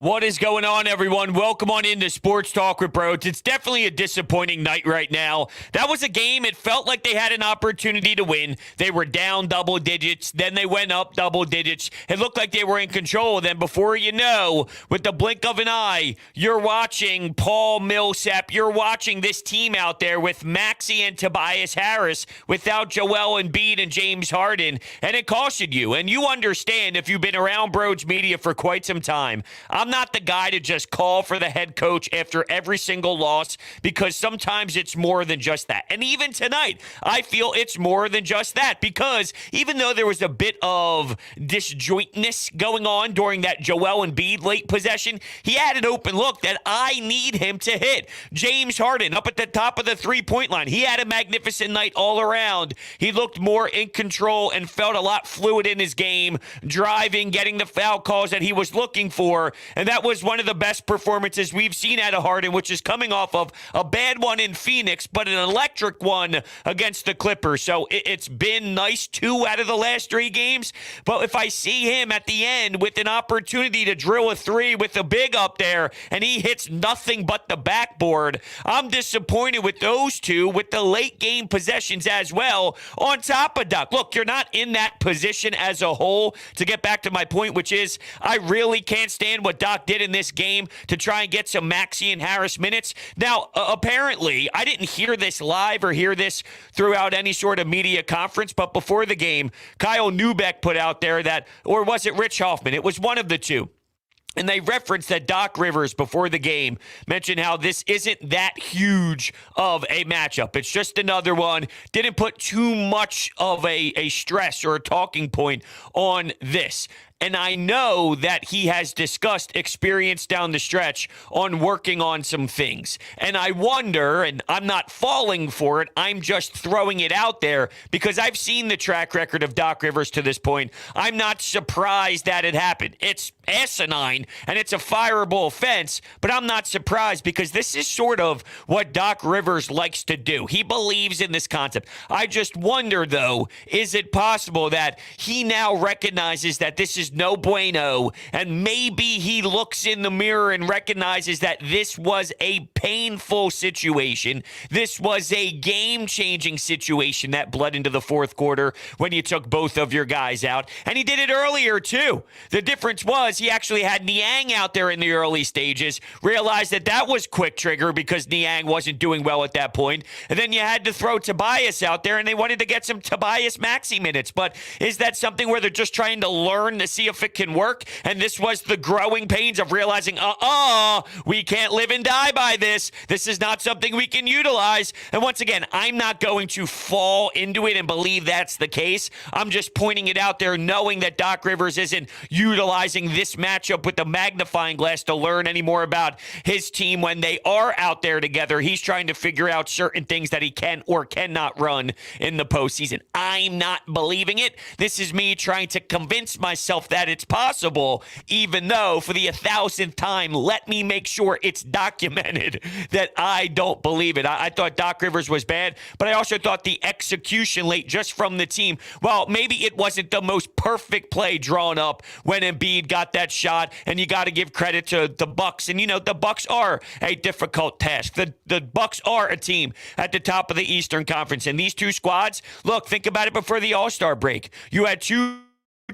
What is going on, everyone? Welcome on into Sports Talk with Bros. It's definitely a disappointing night right now. That was a game. It felt like they had an opportunity to win. They were down double digits. Then they went up double digits. It looked like they were in control. Then before you know, with the blink of an eye, you're watching Paul Millsap. You're watching this team out there with Maxey and Tobias Harris without Joel Embiid and James Harden. And it costed you. And you understand if you've been around Bros Media for quite some time. I'm not the guy to just call for the head coach after every single loss because sometimes it's more than just that. And even tonight, I feel it's more than just that because even though there was a bit of disjointness going on during that Joel Embiid late possession, he had an open look that I need him to hit. James Harden up at the top of the three-point line. He had a magnificent night all around. He looked more in control and felt a lot fluid in his game, driving, getting the foul calls that he was looking for. And that was one of the best performances we've seen out of Harden, which is coming off of a bad one in Phoenix, but an electric one against the Clippers. So it's been nice 2 out of the last 3 games. But if I see him at the end with an opportunity to drill a 3 with a big up there and he hits nothing but the backboard, I'm disappointed with those 2 with the late game possessions as well on top of Doc. Look, you're not in that position as a whole. To get back to my point, which is I really can't stand what Doc did in this game to try and get some Maxey and Harris minutes. Now, apparently, I didn't hear this live or hear this throughout any sort of media conference, but before the game, Kyle Neubeck put out there that, or was it Rich Hoffman? It was one of the two. And they referenced that Doc Rivers before the game mentioned how this isn't that huge of a matchup. It's just another one. Didn't put too much of a stress or a talking point on this. And I know that he has discussed experience down the stretch on working on some things. And I wonder, and I'm not falling for it, I'm just throwing it out there because I've seen the track record of Doc Rivers to this point. I'm not surprised that it happened. It's asinine and it's a fireable offense, but I'm not surprised because this is sort of what Doc Rivers likes to do. He believes in this concept. I just wonder, though, is it possible that he now recognizes that this is no bueno, and maybe he looks in the mirror and recognizes that this was a painful situation. This was a game-changing situation that bled into the fourth quarter when you took both of your guys out. And he did it earlier, too. The difference was he actually had Niang out there in the early stages, realized that that was quick trigger because Niang wasn't doing well at that point. And then you had to throw Tobias out there, and they wanted to get some Tobias Maxey minutes. But is that something where they're just trying to learn to see if it can work? And this was the growing pains of realizing, we can't live and die by this. This is not something we can utilize. And once again, I'm not going to fall into it and believe that's the case. I'm just pointing it out there, knowing that Doc Rivers isn't utilizing this matchup with the magnifying glass to learn any more about his team when they are out there together. He's trying to figure out certain things that he can or cannot run in the postseason. I'm not believing it. This is me trying to convince myself that it's possible, even though for the 1,000th time, let me make sure it's documented that I don't believe it. I thought Doc Rivers was bad, but I also thought the execution late just from the team, well, maybe it wasn't the most perfect play drawn up when Embiid got that shot, and you got to give credit to the Bucks. And, the Bucks are a difficult task. The Bucks are a team at the top of the Eastern Conference, and these two squads, look, think about it before the All-Star break. You had 2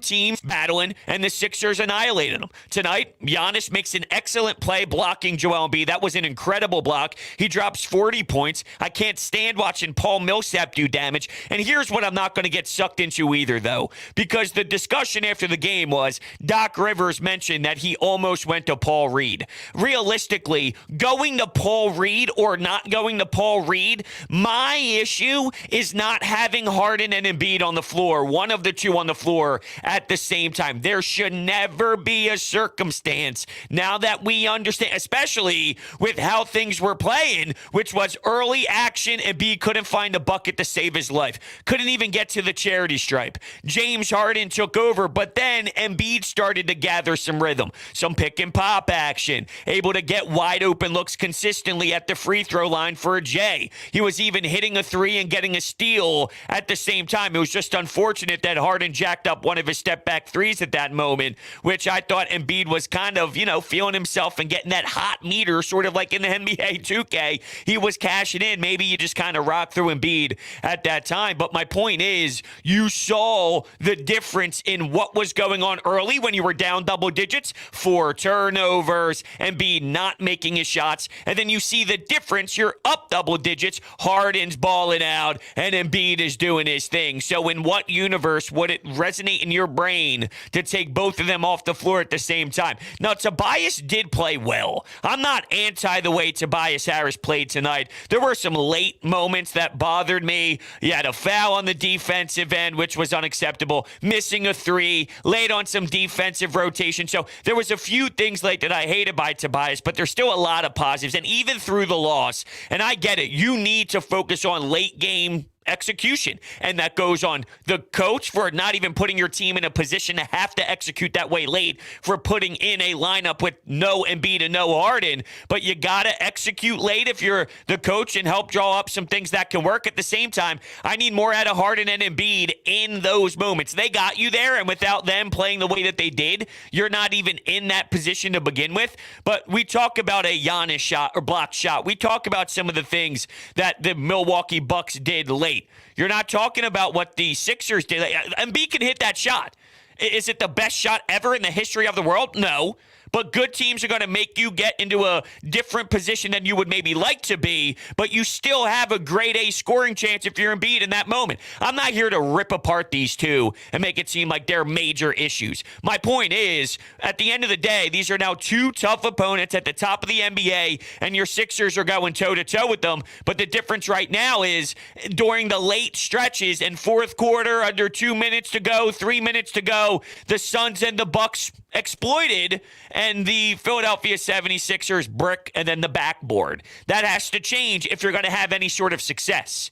teams battling, and the Sixers annihilated them. Tonight, Giannis makes an excellent play blocking Joel Embiid. That was an incredible block. He drops 40 points. I can't stand watching Paul Millsap do damage. And here's what I'm not going to get sucked into either, though, because the discussion after the game was Doc Rivers mentioned that he almost went to Paul Reed. Realistically, going to Paul Reed or not going to Paul Reed, my issue is not having Harden and Embiid on the floor, one of the two on the floor at the same time. There should never be a circumstance, now that we understand, especially with how things were playing, which was early action, Embiid couldn't find a bucket to save his life. Couldn't even get to the charity stripe. James Harden took over, but then Embiid started to gather some rhythm, some pick and pop action, able to get wide open looks consistently at the free throw line for a J. He was even hitting a 3 and getting a steal at the same time. It was just unfortunate that Harden jacked up one of his of step-back threes at that moment, which I thought Embiid was kind of, feeling himself and getting that hot meter, sort of like in the NBA 2K. He was cashing in. Maybe you just kind of rock through Embiid at that time. But my point is, you saw the difference in what was going on early when you were down double digits, 4 turnovers, Embiid not making his shots. And then you see the difference. You're up double digits, Harden's balling out, and Embiid is doing his thing. So in what universe would it resonate in your brain to take both of them off the floor at the same time? Now, Tobias did play well. I'm not anti the way Tobias Harris played tonight. There were some late moments that bothered me. You had a foul on the defensive end, which was unacceptable. Missing a 3, late on some defensive rotation. So there was a few things late that I hated by Tobias, but there's still a lot of positives. And even through the loss, and I get it, you need to focus on late game execution, and that goes on the coach for not even putting your team in a position to have to execute that way late, for putting in a lineup with no Embiid and no Harden. But you gotta execute late if you're the coach and help draw up some things that can work. At the same time, I need more out of Harden and Embiid in those moments. They got you there, and without them playing the way that they did, you're not even in that position to begin with. But we talk about a Giannis shot or block shot. We talk about some of the things that the Milwaukee Bucks did late. You're not talking about what the Sixers did. Embiid can hit that shot. Is it the best shot ever in the history of the world? No. But good teams are going to make you get into a different position than you would maybe like to be, but you still have a grade A scoring chance if you're Embiid in that moment. I'm not here to rip apart these two and make it seem like they're major issues. My point is, at the end of the day, these are now 2 tough opponents at the top of the NBA, and your Sixers are going toe-to-toe with them. But the difference right now is during the late stretches and fourth quarter, under 2 minutes to go, 3 minutes to go, the Suns and the Bucks exploited, and the Philadelphia 76ers brick and then the backboard. That has to change if you're going to have any sort of success.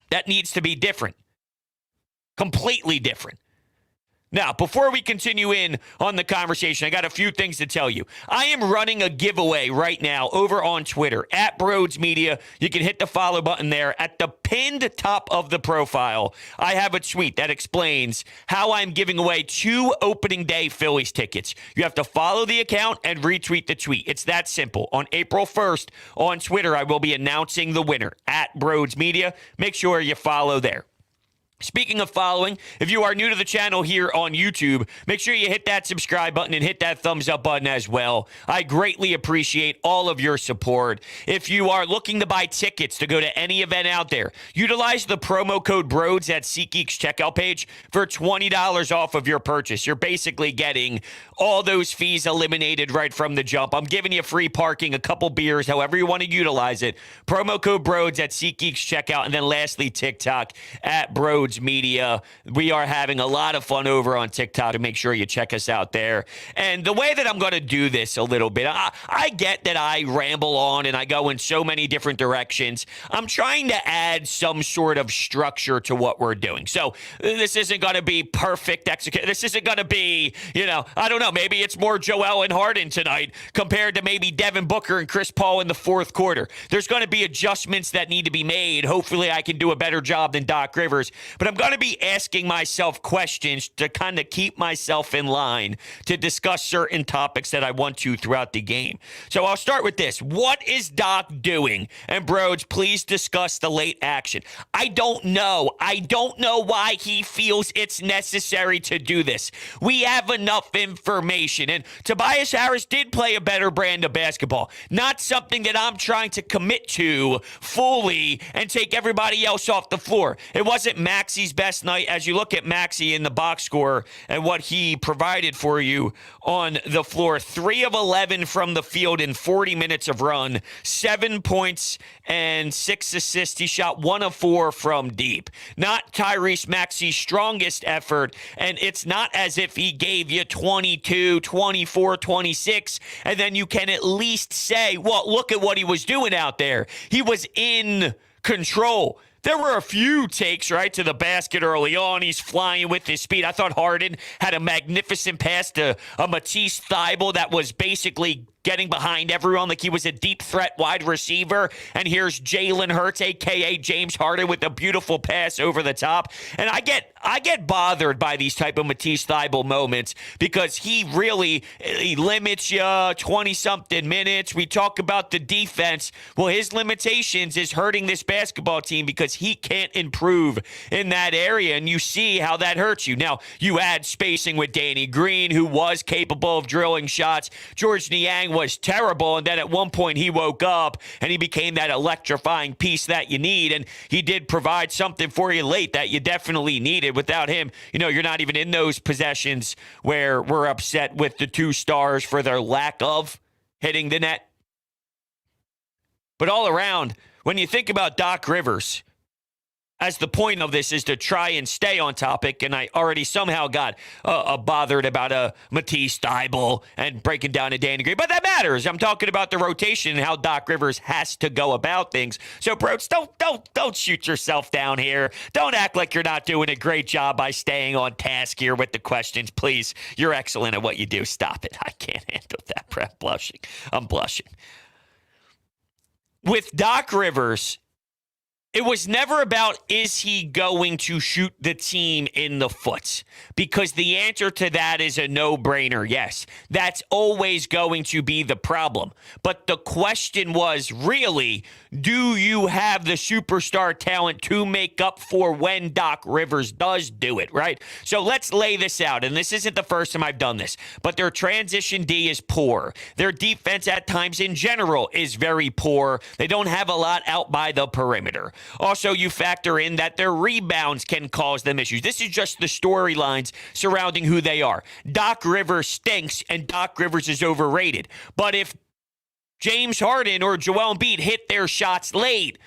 That needs to be different. Completely different. Now, before we continue in on the conversation, I got a few things to tell you. I am running a giveaway right now over on Twitter, at Broads Media. You can hit the follow button there. At the pinned top of the profile, I have a tweet that explains how I'm giving away 2 opening day Phillies tickets. You have to follow the account and retweet the tweet. It's that simple. On April 1st on Twitter, I will be announcing the winner, at Broads Media. Make sure you follow there. Speaking of following, if you are new to the channel here on YouTube, make sure you hit that subscribe button and hit that thumbs up button as well. I greatly appreciate all of your support. If you are looking to buy tickets to go to any event out there, utilize the promo code BROADS at SeatGeek's checkout page for $20 off of your purchase. You're basically getting all those fees eliminated right from the jump. I'm giving you free parking, a couple beers, however you want to utilize it. Promo code BROADS at SeatGeek's checkout. And then lastly, TikTok at BROADS Media. We are having a lot of fun over on TikTok, to make sure you check us out there. And the way that I'm going to do this a little bit, I get that I ramble on and I go in so many different directions. I'm trying to add some sort of structure to what we're doing. So this isn't going to be perfect execution. This isn't going to be, I don't know, maybe it's more Joel and Harden tonight compared to maybe Devin Booker and Chris Paul in the fourth quarter. There's going to be adjustments that need to be made. Hopefully I can do a better job than Doc Rivers. But I'm going to be asking myself questions to kind of keep myself in line to discuss certain topics that I want to throughout the game. So I'll start with this. What is Doc doing? And Broads, please discuss the late action. I don't know. I don't know why he feels it's necessary to do this. We have enough information. And Tobias Harris did play a better brand of basketball. Not something that I'm trying to commit to fully and take everybody else off the floor. It wasn't Maxi's best night. As you look at Maxi in the box score and what he provided for you on the floor, 3 of 11 from the field in 40 minutes of run, 7 points and 6 assists. He shot 1 of 4 from deep. Not Tyrese Maxi's strongest effort, and it's not as if he gave you 22, 24, 26, and then you can at least say, well, look at what he was doing out there. He was in control. There were a few takes, right, to the basket early on. He's flying with his speed. I thought Harden had a magnificent pass to a Matisse Thybulle that was basically getting behind everyone like he was a deep threat wide receiver. And here's Jalen Hurts, a.k.a. James Harden, with a beautiful pass over the top. And I get bothered by these type of Matisse Thybulle moments because he limits you 20-something minutes. We talk about the defense. Well, his limitations is hurting this basketball team because he can't improve in that area, and you see how that hurts you. Now, you add spacing with Danny Green, who was capable of drilling shots. George Niang was terrible, and then at one point he woke up and he became that electrifying piece that you need, and he did provide something for you late that you definitely needed. Without him, you're not even in those possessions where we're upset with the two stars for their lack of hitting the net. But all around, when you think about Doc Rivers, as the point of this is to try and stay on topic, and I already somehow got bothered about Matisse Thybulle and breaking down a Danny Green, but that matters. I'm talking about the rotation and how Doc Rivers has to go about things. So, Broach, don't shoot yourself down here. Don't act like you're not doing a great job by staying on task here with the questions, please. You're excellent at what you do. Stop it. I can't handle that. I'm blushing. With Doc Rivers, it was never about, is he going to shoot the team in the foot? Because the answer to that is a no-brainer, yes. That's always going to be the problem. But the question was, really, do you have the superstar talent to make up for when Doc Rivers does do it, right? So let's lay this out, and this isn't the first time I've done this, but their transition D is poor. Their defense at times in general is very poor. They don't have a lot out by the perimeter. Also, you factor in that their rebounds can cause them issues. This is just the storylines surrounding who they are. Doc Rivers stinks, and Doc Rivers is overrated. But if James Harden or Joel Embiid hit their shots late,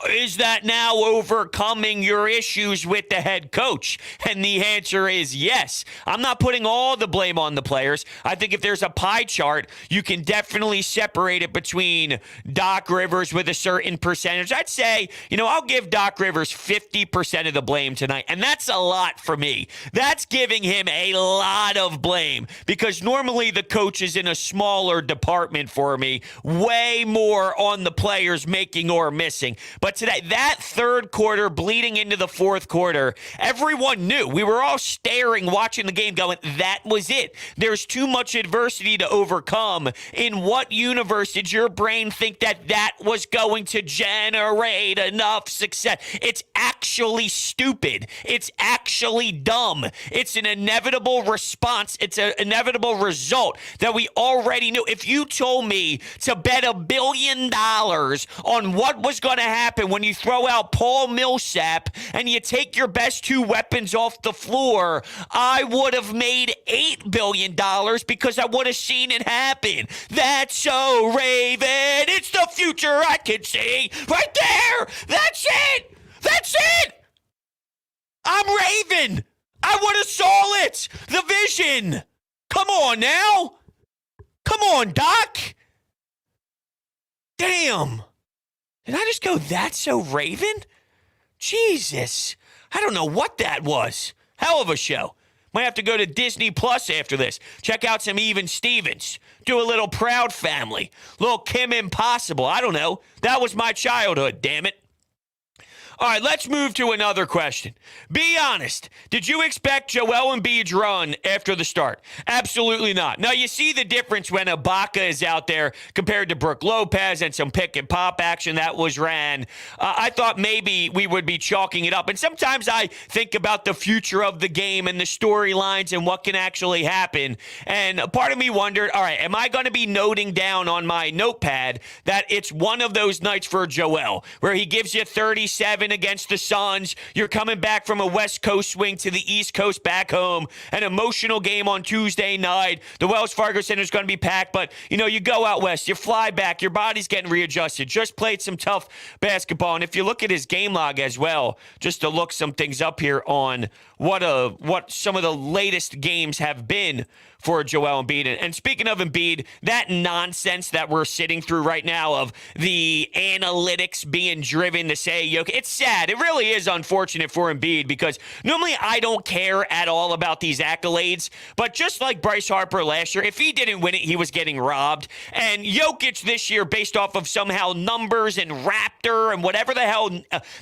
is that now overcoming your issues with the head coach? And the answer is yes. I'm not putting all the blame on the players. I think if there's a pie chart, you can definitely separate it between Doc Rivers with a certain percentage. I'd say, I'll give Doc Rivers 50% of the blame tonight. And that's a lot for me. That's giving him a lot of blame because normally the coach is in a smaller department for me, way more on the players making or missing. But today, that third quarter bleeding into the fourth quarter, everyone knew. We were all staring, watching the game going, that was it. There's too much adversity to overcome. In what universe did your brain think that was going to generate enough success? It's actually stupid. It's actually dumb. It's an inevitable response. It's an inevitable result that we already knew. If you told me to bet $1 billion on what was going to happen when you throw out Paul Millsap and you take your best two weapons off the floor, I would have made $8 billion because I would have seen it happen. That's so Raven. It's the future I can see right there. That's it. That's it. I'm Raven. I would have saw it. The vision. Come on now. Come on, Doc. Damn. Did I just go, that's so Raven? Jesus. I don't know what that was. Hell of a show. Might have to go to Disney Plus after this. Check out some Even Stevens. Do a little Proud Family. Little Kim Impossible. I don't know. That was my childhood, damn it. All right, let's move to another question. Be honest. Did you expect Joel Embiid's run after the start? Absolutely not. Now, you see the difference when Ibaka is out there compared to Brook Lopez and some pick and pop action that was ran. I thought maybe we would be chalking it up. And sometimes I think about the future of the game and the storylines and what can actually happen. And a part of me wondered, all right, am I going to be noting down on my notepad that it's one of those nights for Joel where he gives you 37 against the Suns. You're coming back from a West Coast swing to the East Coast back home. An emotional game on Tuesday night. The Wells Fargo Center is going to be packed, but, you go out west. You fly back. Your body's getting readjusted. Just played some tough basketball. And if you look at his game log as well, just to look some things up here on what some of the latest games have been for Joel Embiid. And speaking of Embiid, that nonsense that we're sitting through right now of the analytics being driven to say, it's sad. It really is unfortunate for Embiid because normally I don't care at all about these accolades, but just like Bryce Harper last year, if he didn't win it, he was getting robbed. And Jokic this year, based off of somehow numbers and Raptor and whatever the hell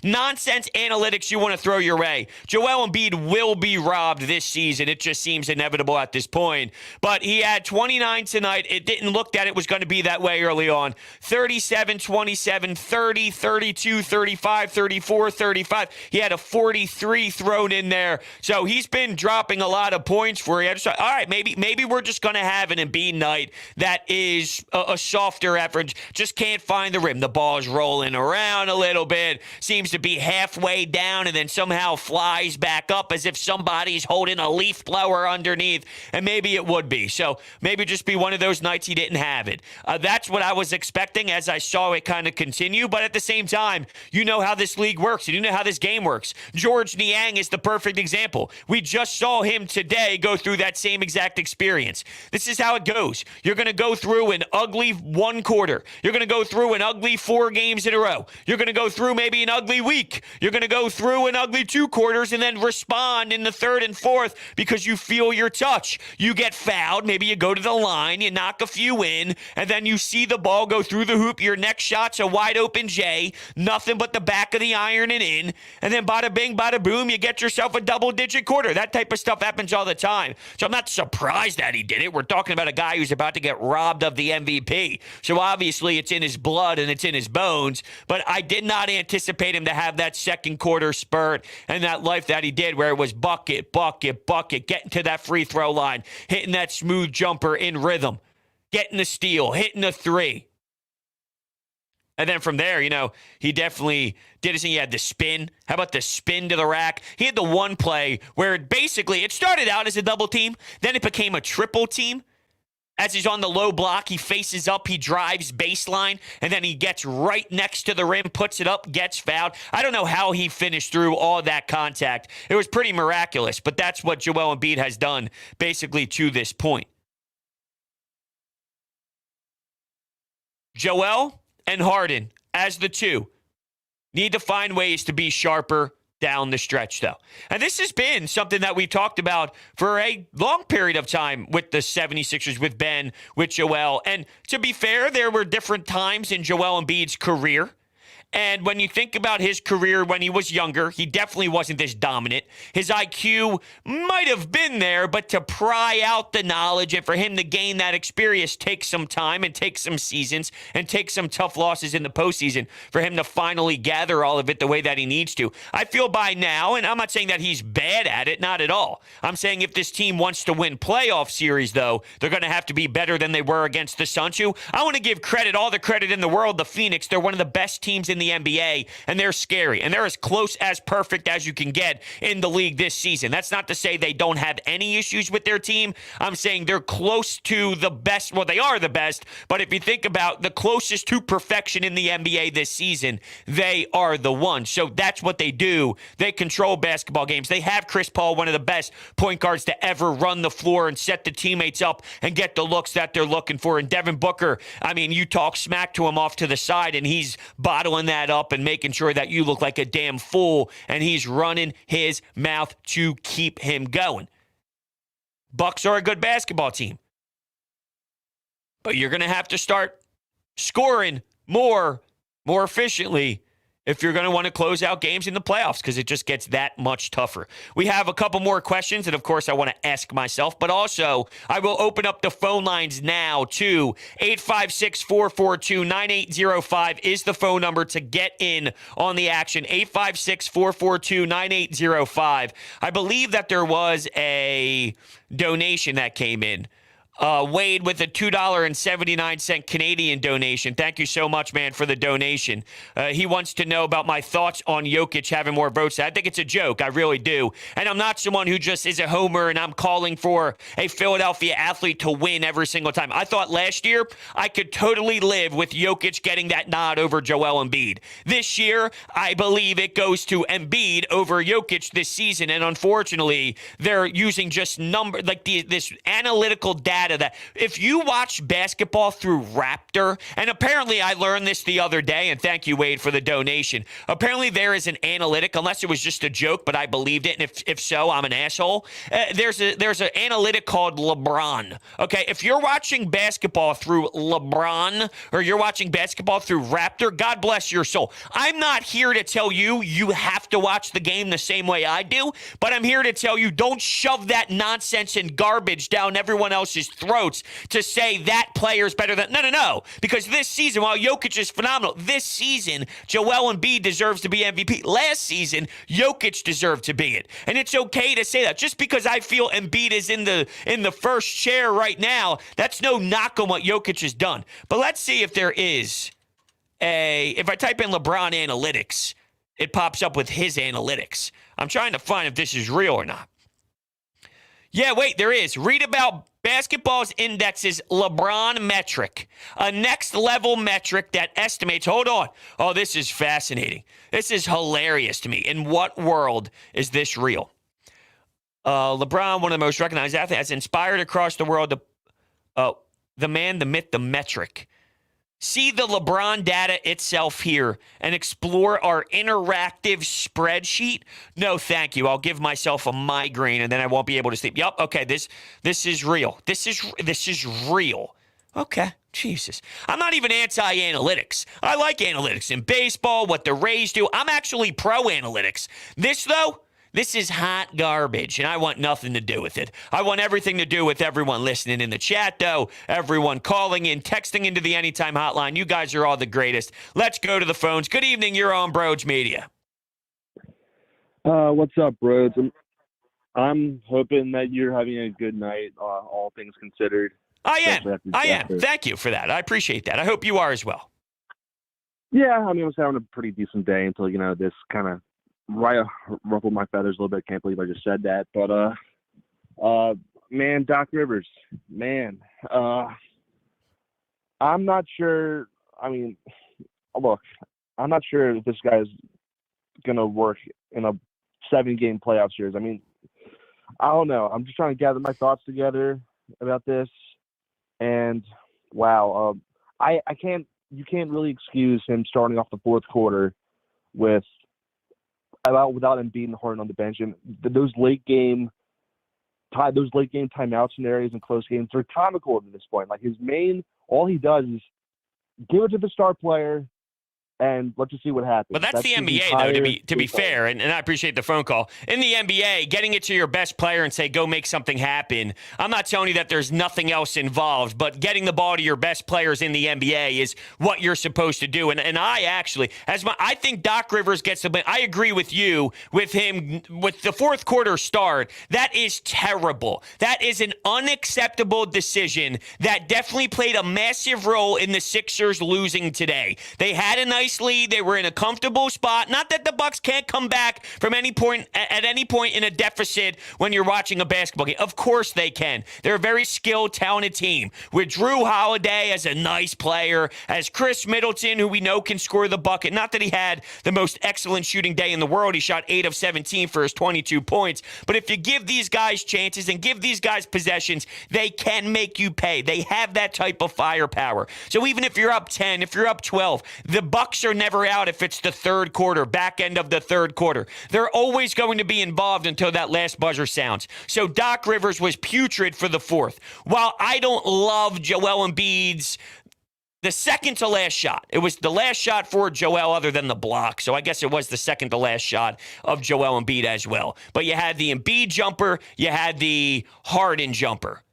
nonsense analytics you want to throw your way, Joel Embiid will be robbed this season. It just seems inevitable at this point. But he had 29 tonight. It didn't look that it was going to be that way early on. 37, 27, 30, 32, 35, 34, 35. He had a 43 thrown in there. So he's been dropping a lot of points for you. All right, maybe we're just going to have an Embiid night that is a softer effort. Just can't find the rim. The ball's rolling around a little bit. Seems to be halfway down and then somehow flies back up as if somebody's holding a leaf blower underneath. And maybe it would be. So maybe just be one of those nights he didn't have it. That's what I was expecting as I saw it kind of continue. But at the same time, you know how this league works and you know how this game works. George Niang is the perfect example. We just saw him today go through that same exact experience. This is how it goes. You're going to go through an ugly one quarter. You're going to go through an ugly 4 games in a row. You're going to go through maybe an ugly week. You're going to go through an ugly 2 quarters and then respond in the 3rd and 4th because you feel your touch. You get fouled. Maybe you go to the line. You knock a few in and then you see the ball go through the hoop. Your next shot's a wide open J. Nothing but the back of the iron and in. And then bada bing, bada boom, you get yourself a double-digit quarter. That type of stuff happens all the time. So I'm not surprised that he did it. We're talking about a guy who's about to get robbed of the MVP. So obviously it's in his blood and it's in his bones. But I did not anticipate him to have that second quarter spurt and that life that he did where it was bucket, bucket, bucket, getting to that free throw line, hitting that smooth jumper in rhythm, getting the steal, hitting the 3. And then from there, he definitely did his thing. He had the spin. How about the spin to the rack? He had the one play where it started out as a double team. Then it became a triple team. As he's on the low block, he faces up, he drives baseline, and then he gets right next to the rim, puts it up, gets fouled. I don't know how he finished through all that contact. It was pretty miraculous, but that's what Joel Embiid has done basically to this point. Joel and Harden, as the 2, need to find ways to be sharper down the stretch, though. And this has been something that we've talked about for a long period of time with the 76ers, with Ben, with Joel. And to be fair, there were different times in Joel Embiid's career. And when you think about his career when he was younger, he definitely wasn't this dominant. His IQ might have been there, but to pry out the knowledge and for him to gain that experience takes some time and takes some seasons and takes some tough losses in the postseason for him to finally gather all of it the way that he needs to. I feel by now, and I'm not saying that he's bad at it, not at all. I'm saying if this team wants to win playoff series, though, they're going to have to be better than they were against the Suns, who I want to give credit, all the credit in the world, the Phoenix. They're one of the best teams in the NBA, and they're scary, and they're as close as perfect as you can get in the league this season. That's not to say they don't have any issues with their team. I'm saying they're close to the best. Well, they are the best, but if you think about the closest to perfection in the NBA this season, they are the ones. So that's what they do. They control basketball games. They have Chris Paul, one of the best point guards to ever run the floor and set the teammates up and get the looks that they're looking for. And Devin Booker, I mean, you talk smack to him off to the side, and he's bottling that up and making sure that you look like a damn fool, and he's running his mouth to keep him going. Bucks are a good basketball team, but you're going to have to start scoring more efficiently if you're going to want to close out games in the playoffs, because it just gets that much tougher. We have a couple more questions that, of course, I want to ask myself, but also I will open up the phone lines now to 856-442-9805 is the phone number to get in on the action. 856-442-9805. I believe that there was a donation that came in. Wade with a $2.79 Canadian donation. Thank you so much, man, for the donation. He wants to know about my thoughts on Jokic having more votes. I think it's a joke. I really do. And I'm not someone who just is a homer and I'm calling for a Philadelphia athlete to win every single time. I thought last year I could totally live with Jokic getting that nod over Joel Embiid. This year, I believe it goes to Embiid over Jokic this season. And unfortunately, they're using just this analytical data data that if you watch basketball through Raptor, and apparently I learned this the other day, and thank you, Wade, for the donation. Apparently there is an analytic, unless it was just a joke, but I believed it, and if so, I'm an asshole. There's an analytic called LeBron. Okay, if you're watching basketball through LeBron or you're watching basketball through Raptor, God bless your soul. I'm not here to tell you have to watch the game the same way I do, but I'm here to tell you don't shove that nonsense and garbage down everyone else's throats to say that player's better than... No. Because this season, while Jokic is phenomenal, this season, Joel Embiid deserves to be MVP. Last season, Jokic deserved to be it. And it's okay to say that. Just because I feel Embiid is in the first chair right now, that's no knock on what Jokic has done. But let's see if there is if I type in LeBron analytics, it pops up with his analytics. I'm trying to find if this is real or not. Yeah, wait, there is. Read about basketball's indexes LeBron metric, a next-level metric that estimates... Hold on. Oh, this is fascinating. This is hilarious to me. In what world is this real? LeBron, one of the most recognized athletes, has inspired across the world the man, the myth, the metric. See the LeBron data itself here and explore our interactive spreadsheet. No, thank you. I'll give myself a migraine and then I won't be able to sleep. Yup. Okay. This is real. This is real. Okay. Jesus. I'm not even anti-analytics. I like analytics in baseball, what the Rays do. I'm actually pro-analytics. This, though, this is hot garbage, and I want nothing to do with it. I want everything to do with everyone listening in the chat, though, everyone calling in, texting into the Anytime Hotline. You guys are all the greatest. Let's go to the phones. Good evening. You're on Broads Media. What's up, Broads? I'm hoping that you're having a good night, all things considered. I am. Thank you for that. I appreciate that. I hope you are as well. Yeah, I mean, I was having a pretty decent day until, this kind of ruffled my feathers a little bit. Can't believe I just said that. But, man, Doc Rivers, man, I'm not sure. I mean, look, I'm not sure if this guy's going to work in a 7-game playoff series. I mean, I don't know. I'm just trying to gather my thoughts together about this. And, wow, you can't really excuse him starting off the fourth quarter without Embiid and Harden on the bench, and those late game timeout scenarios and close games, they're comical at this point. Like all he does is give it to the star player, and let's just see what happens. But that's the NBA, though, to be fair, and I appreciate the phone call. In the NBA, getting it to your best player and say, go make something happen, I'm not telling you that there's nothing else involved, but getting the ball to your best players in the NBA is what you're supposed to do. And I actually, I think Doc Rivers gets the blame. I agree with you, with him, with the fourth quarter start. That is terrible. That is an unacceptable decision that definitely played a massive role in the Sixers losing today. They had a nice lead. They were in a comfortable spot. Not that the Bucks can't come back from any point at any point in a deficit when you're watching a basketball game. Of course they can. They're a very skilled, talented team with Drew Holiday as a nice player, as Chris Middleton, who we know can score the bucket. Not that he had the most excellent shooting day in the world. He shot 8 of 17 for his 22 points. But if you give these guys chances and give these guys possessions, they can make you pay. They have that type of firepower. So even if you're up 10, if you're up 12, the Bucks are never out if it's the third quarter, back end of the third quarter. They're always going to be involved until that last buzzer sounds. So Doc Rivers was putrid for the fourth. While I don't love Joel Embiid's the second to last shot. It was the last shot for Joel other than the block. So I guess it was the second to last shot of Joel Embiid as well. But you had the Embiid jumper. You had the Harden jumper.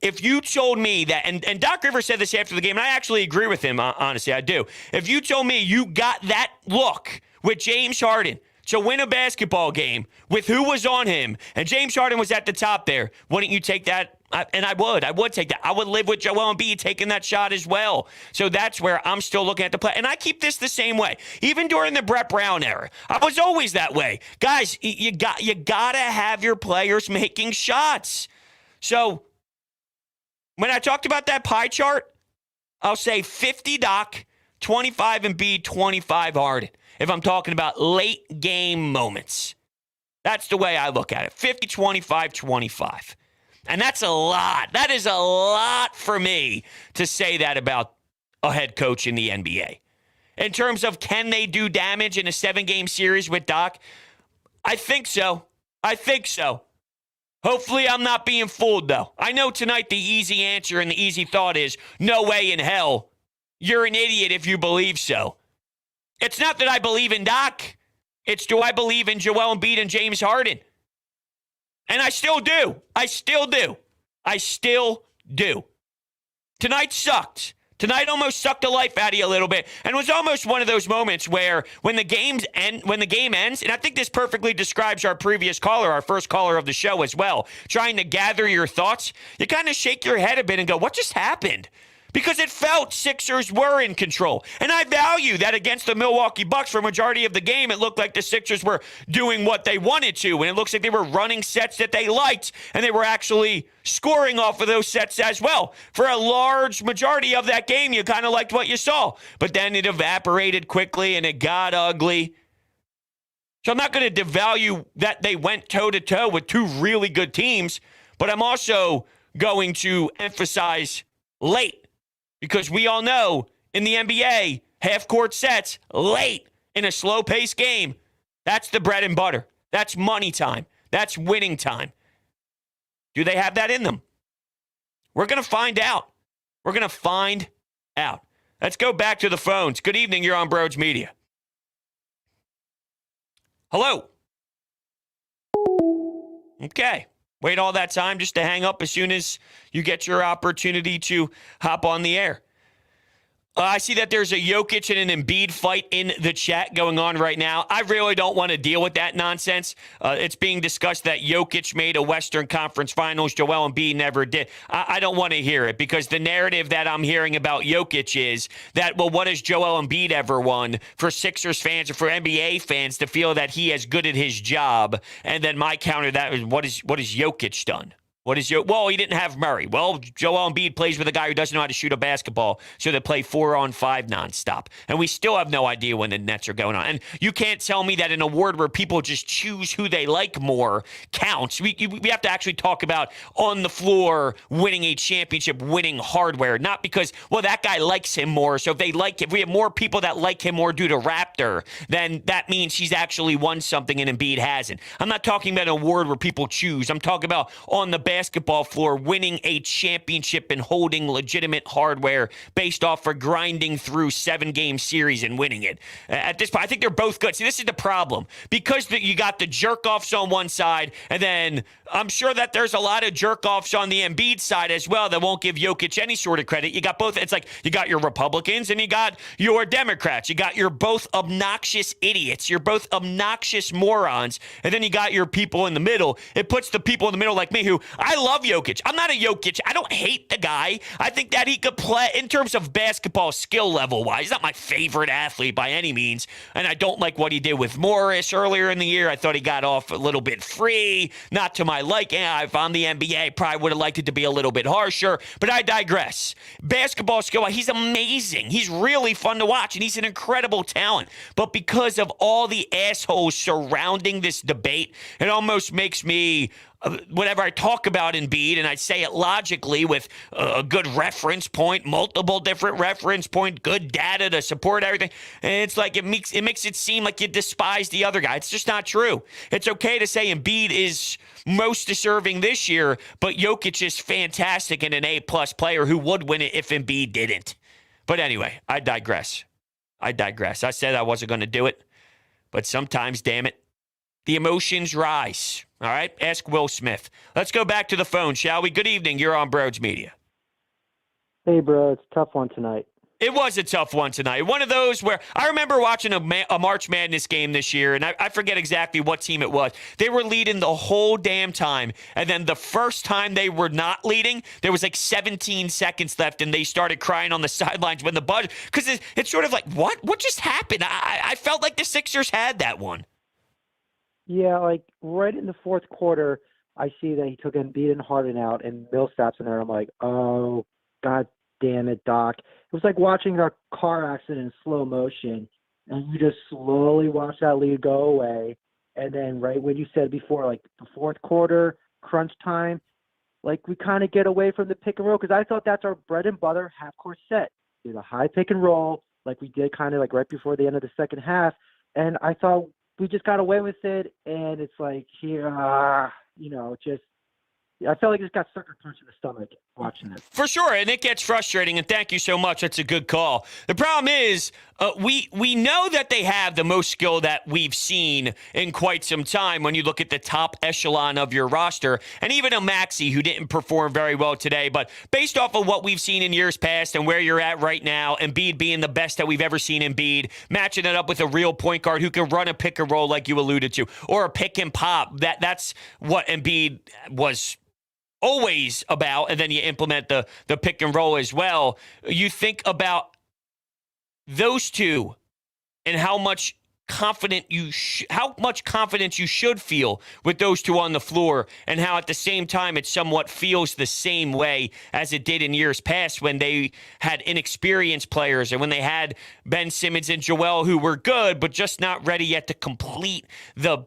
If you told me that, and Doc Rivers said this after the game, and I actually agree with him, honestly, I do. If you told me you got that look with James Harden to win a basketball game with who was on him, and James Harden was at the top there, wouldn't you take that? And I would take that. I would live with Joel Embiid taking that shot as well. So that's where I'm still looking at the play. And I keep this the same way. Even during the Brett Brown era, I was always that way. Guys, you got to have your players making shots. So when I talked about that pie chart, I'll say 50 Doc, 25 Embiid, 25 Harden. If I'm talking about late game moments. That's the way I look at it. 50, 25, 25. And that's a lot. That is a lot for me to say that about a head coach in the NBA. In terms of can they do damage in a 7-game series with Doc? I think so. Hopefully I'm not being fooled, though. I know tonight the easy answer and the easy thought is no way in hell. You're an idiot if you believe so. It's not that I believe in Doc. It's do I believe in Joel Embiid and James Harden? And I still do. Tonight sucked. Tonight almost sucked the life out of you a little bit, and it was almost one of those moments where when the game ends, and I think this perfectly describes our previous caller, our first caller of the show as well, trying to gather your thoughts, you kind of shake your head a bit and go, what just happened? Because it felt Sixers were in control. And I value that against the Milwaukee Bucks for a majority of the game. It looked like the Sixers were doing what they wanted to. And it looks like they were running sets that they liked. And they were actually scoring off of those sets as well. For a large majority of that game, you kind of liked what you saw. But then it evaporated quickly and it got ugly. So I'm not going to devalue that they went toe-to-toe with two really good teams. But I'm also going to emphasize late. Because we all know in the NBA, half-court sets late in a slow-paced game, that's the bread and butter. That's money time. That's winning time. Do they have that in them? We're going to find out. Let's go back to the phones. Good evening. You're on Broads Media. Hello. Okay. Wait all that time just to hang up as soon as you get your opportunity to hop on the air. I see that there's a Jokic and an Embiid fight in the chat going on right now. I really don't want to deal with that nonsense. It's being discussed that Jokic made a Western Conference Finals. Joel Embiid never did. I don't want to hear it because the narrative that I'm hearing about Jokic is that, well, what has Joel Embiid ever won for Sixers fans or for NBA fans to feel that he is good at his job? And then my counter to that is, what is Jokic done? Well, he didn't have Murray. Well, Joel Embiid plays with a guy who doesn't know how to shoot a basketball, so they play 4-on-5 nonstop. And we still have no idea when the Nets are going on. And you can't tell me that an award where people just choose who they like more counts. We have to actually talk about on the floor winning a championship, winning hardware, not because, well, that guy likes him more. So if we have more people that like him more due to Raptor, then that means he's actually won something and Embiid hasn't. I'm not talking about an award where people choose. I'm talking about on the basketball floor winning a championship and holding legitimate hardware based off for grinding through 7-game series and winning it. At this point, I think they're both good. See, this is the problem. Because you got the jerk-offs on one side, and then I'm sure that there's a lot of jerk-offs on the Embiid side as well that won't give Jokic any sort of credit. You got both. It's like you got your Republicans and you got your Democrats. You got your both obnoxious idiots. You're both obnoxious morons. And then you got your people in the middle. It puts the people in the middle like me who I love Jokic. I'm not a Jokic. I don't hate the guy. I think that he could play in terms of basketball skill level wise. He's not my favorite athlete by any means. And I don't like what he did with Morris earlier in the year. I thought he got off a little bit free. Not to my liking. If I'm the NBA, probably would have liked it to be a little bit harsher. But I digress. Basketball skill, he's amazing. He's really fun to watch. And he's an incredible talent. But because of all the assholes surrounding this debate, it almost makes me whenever I talk about Embiid, and I say it logically with a good reference point, multiple different reference point, good data to support everything, and it's like it makes it seem like you despise the other guy. It's just not true. It's okay to say Embiid is most deserving this year, but Jokic is fantastic and an A-plus player who would win it if Embiid didn't. But anyway, I digress. I said I wasn't going to do it, but sometimes, damn it, the emotions rise. All right? Ask Will Smith. Let's go back to the phone, shall we? Good evening. You're on Broads Media. Hey, bro. It's a tough one tonight. It was a tough one tonight. One of those where I remember watching a March Madness game this year, and I forget exactly what team it was. They were leading the whole damn time, and then the first time they were not leading, there was like 17 seconds left, and they started crying on the sidelines when the buzzer, because it's sort of like, what? What just happened? I felt like the Sixers had that one. Yeah, like right in the fourth quarter, I see that he took Embiid and Harden out, and Millsap's in there. I'm like, oh, God damn it, Doc. It was like watching a car accident in slow motion, and you just slowly watch that lead go away. And then right when you said before, like the fourth quarter, crunch time, like we kind of get away from the pick and roll, because I thought that's our bread and butter half-court set. Do the high pick and roll like we did kind of like right before the end of the second half, and I thought we just got away with it, and it's like here, just I felt like I just got sucker punched in the stomach watching it. For sure, and it gets frustrating, and thank you so much. That's a good call. The problem is we know that they have the most skill that we've seen in quite some time when you look at the top echelon of your roster, and even a Maxey who didn't perform very well today, but based off of what we've seen in years past and where you're at right now, Embiid being the best that we've ever seen Embiid, matching it up with a real point guard who can run a pick and roll like you alluded to, or a pick and pop. That's what Embiid was always about, and then you implement the pick and roll as well. You think about those two and how much confidence you should feel with those two on the floor, and how at the same time it somewhat feels the same way as it did in years past when they had inexperienced players and when they had Ben Simmons and Joel who were good but just not ready yet to complete the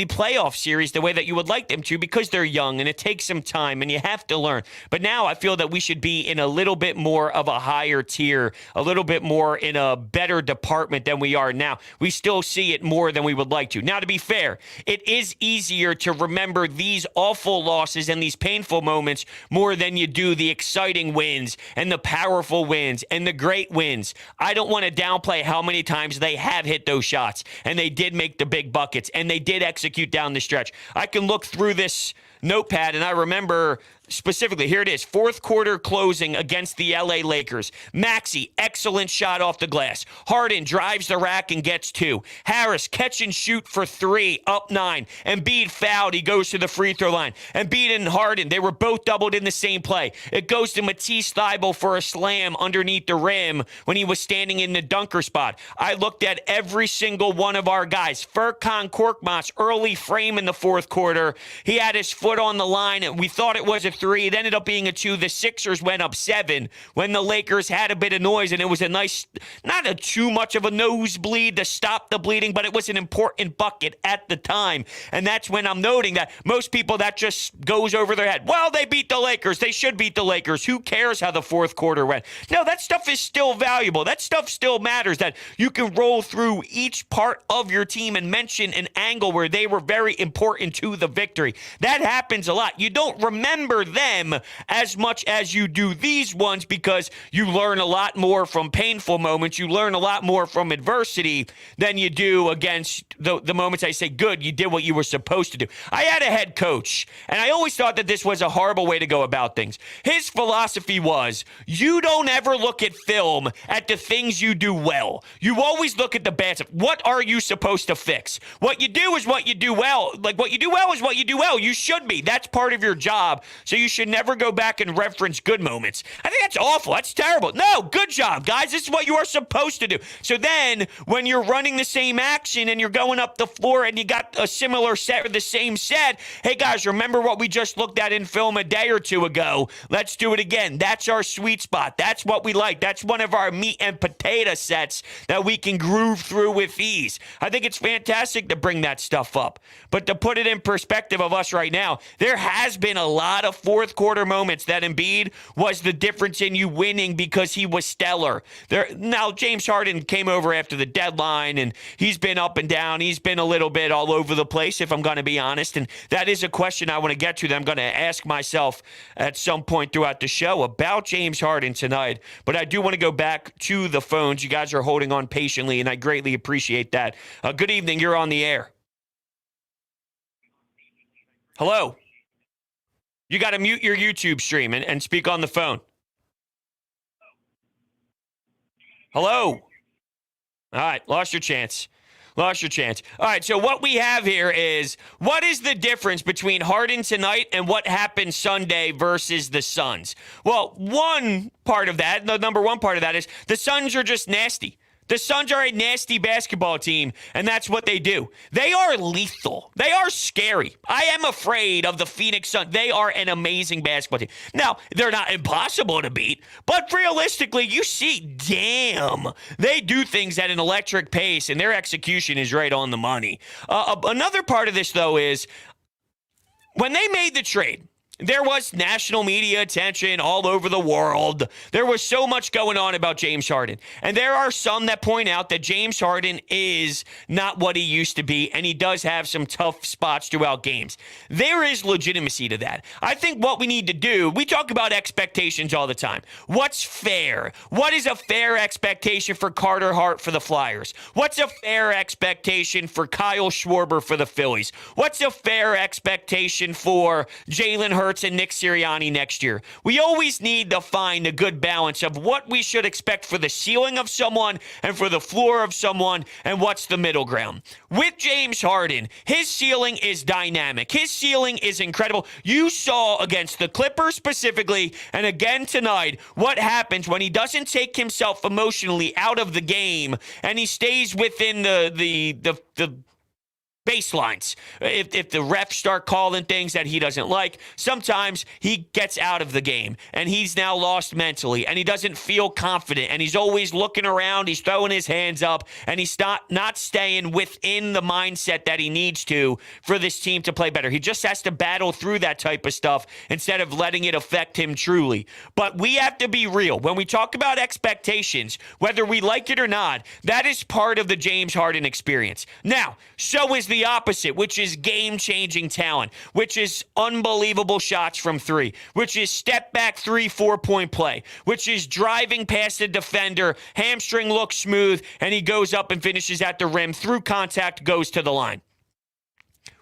playoff series the way that you would like them to, because they're young and it takes some time and you have to learn. But now I feel that we should be in a little bit more of a higher tier, a little bit more in a better department than we are now. We still see it more than we would like to. Now, to be fair, it is easier to remember these awful losses and these painful moments more than you do the exciting wins and the powerful wins and the great wins. I don't want to downplay how many times they have hit those shots and they did make the big buckets and they did execute down the stretch. I can look through this notepad and I remember specifically, here it is, fourth quarter closing against the LA Lakers. Maxey, excellent shot off the glass. Harden drives the rack and gets 2. Harris, catch and shoot for 3, up 9. Embiid fouled, he goes to the free throw line. Embiid and Harden, they were both doubled in the same play. It goes to Matisse Thybulle for a slam underneath the rim when he was standing in the dunker spot. I looked at every single one of our guys. Furkan Korkmaz, early frame in the fourth quarter. He had his foot on the line and we thought it was a 3. It ended up being a 2. The Sixers went up 7 when the Lakers had a bit of noise, and it was a nice, not a too much of a nosebleed to stop the bleeding, but it was an important bucket at the time. And that's when I'm noting that most people, that just goes over their head. Well, they beat the Lakers. They should beat the Lakers. Who cares how the fourth quarter went? No, that stuff is still valuable. That stuff still matters, that you can roll through each part of your team and mention an angle where they were very important to the victory. That happens a lot. You don't remember them as much as you do these ones because you learn a lot more from painful moments. You learn a lot more from adversity than you do against the moments I say, good, you did what you were supposed to do. I had a head coach, and I always thought that this was a horrible way to go about things. His philosophy was, you don't ever look at film at the things you do well. You always look at the bad stuff. What are you supposed to fix? What you do is what you do well. Like, what you do well is what you do well. You should be. That's part of your job. So you should never go back and reference good moments. I think that's awful. That's terrible. No, good job, guys. This is what you are supposed to do. So then when you're running the same action and you're going up the floor and you got a similar set or the same set, hey, guys, remember what we just looked at in film a day or two ago? Let's do it again. That's our sweet spot. That's what we like. That's one of our meat and potato sets that we can groove through with ease. I think it's fantastic to bring that stuff up. But to put it in perspective of us right now, there has been a lot of fourth quarter moments that Embiid was the difference in you winning because he was stellar. Now, James Harden came over after the deadline, and he's been up and down. He's been a little bit all over the place, if I'm going to be honest, and that is a question I want to get to that I'm going to ask myself at some point throughout the show about James Harden tonight. But I do want to go back to the phones. You guys are holding on patiently, and I greatly appreciate that. Good evening. You're on the air. Hello. You got to mute your YouTube stream and speak on the phone. Hello. All right, lost your chance. Lost your chance. All right, so what we have here is, what is the difference between Harden tonight and what happened Sunday versus the Suns? Well, one part of that, the number one part of that is the Suns are just nasty. The Suns are a nasty basketball team, and that's what they do. They are lethal. They are scary. I am afraid of the Phoenix Suns. They are an amazing basketball team. Now, they're not impossible to beat, but realistically, you see, damn, they do things at an electric pace, and their execution is right on the money. Another part of this, though, is when they made the trade, there was national media attention all over the world. There was so much going on about James Harden. And there are some that point out that James Harden is not what he used to be, and he does have some tough spots throughout games. There is legitimacy to that. I think what we need to do, we talk about expectations all the time. What's fair? What is a fair expectation for Carter Hart for the Flyers? What's a fair expectation for Kyle Schwarber for the Phillies? What's a fair expectation for Jalen Hurts and Nick Sirianni next year? We always need to find a good balance of what we should expect for the ceiling of someone and for the floor of someone, and what's the middle ground. With James Harden, his ceiling is dynamic. His ceiling is incredible. You saw against the Clippers specifically, and again tonight, what happens when he doesn't take himself emotionally out of the game and he stays within the baselines. If the refs start calling things that he doesn't like, sometimes he gets out of the game and he's now lost mentally and he doesn't feel confident and he's always looking around, he's throwing his hands up, and he's not staying within the mindset that he needs to for this team to play better. He just has to battle through that type of stuff instead of letting it affect him truly. But we have to be real. When we talk about expectations, whether we like it or not, that is part of the James Harden experience. Now, so is the opposite, which is game-changing talent, which is unbelievable shots from three, which is step-back 3-4-point play, which is driving past the defender, hamstring looks smooth, and he goes up and finishes at the rim, through contact, goes to the line.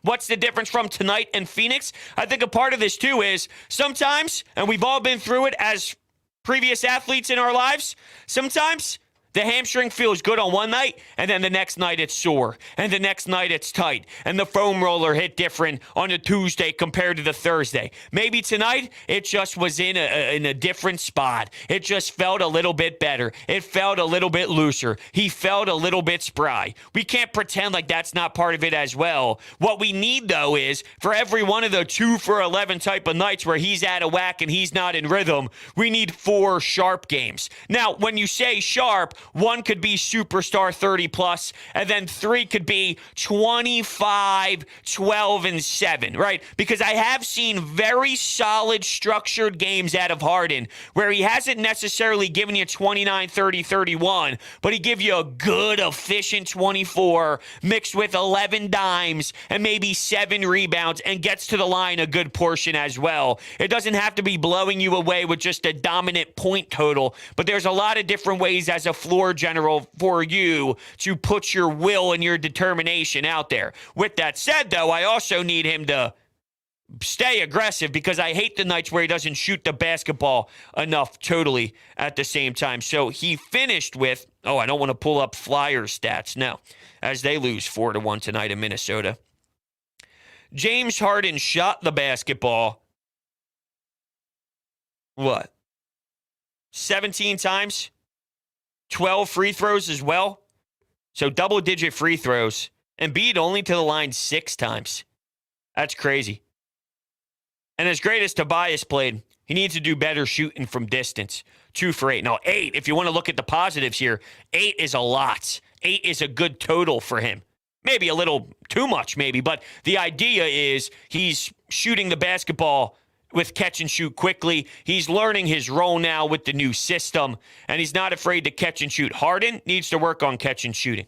What's the difference from tonight and Phoenix? I think a part of this, too, is sometimes, and we've all been through it as previous athletes in our lives, sometimes the hamstring feels good on one night, and then the next night it's sore, and the next night it's tight, and the foam roller hit different on a Tuesday compared to the Thursday. Maybe tonight it just was in a different spot. It just felt a little bit better. It felt a little bit looser. He felt a little bit spry. We can't pretend like that's not part of it as well. What we need, though, is for every one of the 2 for 11 type of nights where he's out of whack and he's not in rhythm, we need 4 sharp games. Now, when you say sharp, 1 could be superstar 30 plus, and then 3 could be 25, 12, and 7, right? Because I have seen very solid structured games out of Harden where he hasn't necessarily given you 29, 30, 31, but he give you a good, efficient 24 mixed with 11 dimes and maybe 7 rebounds and gets to the line a good portion as well. It doesn't have to be blowing you away with just a dominant point total, but there's a lot of different ways as a floor general for you to put your will and your determination out there. With that said, though, I also need him to stay aggressive because I hate the nights where he doesn't shoot the basketball enough totally at the same time. So he finished with, I don't want to pull up Flyers stats now, as they lose 4-1 tonight in Minnesota. James Harden shot the basketball, 17 times? 12 free throws as well. So double-digit free throws. Embiid only to the line 6 times. That's crazy. And as great as Tobias played, he needs to do better shooting from distance. 2 for 8. Now, 8, if you want to look at the positives here, 8 is a lot. 8 is a good total for him. Maybe a little too much, maybe. But the idea is he's shooting the basketball with catch and shoot quickly. He's learning his role now with the new system, and he's not afraid to catch and shoot. Harden needs to work on catch and shooting.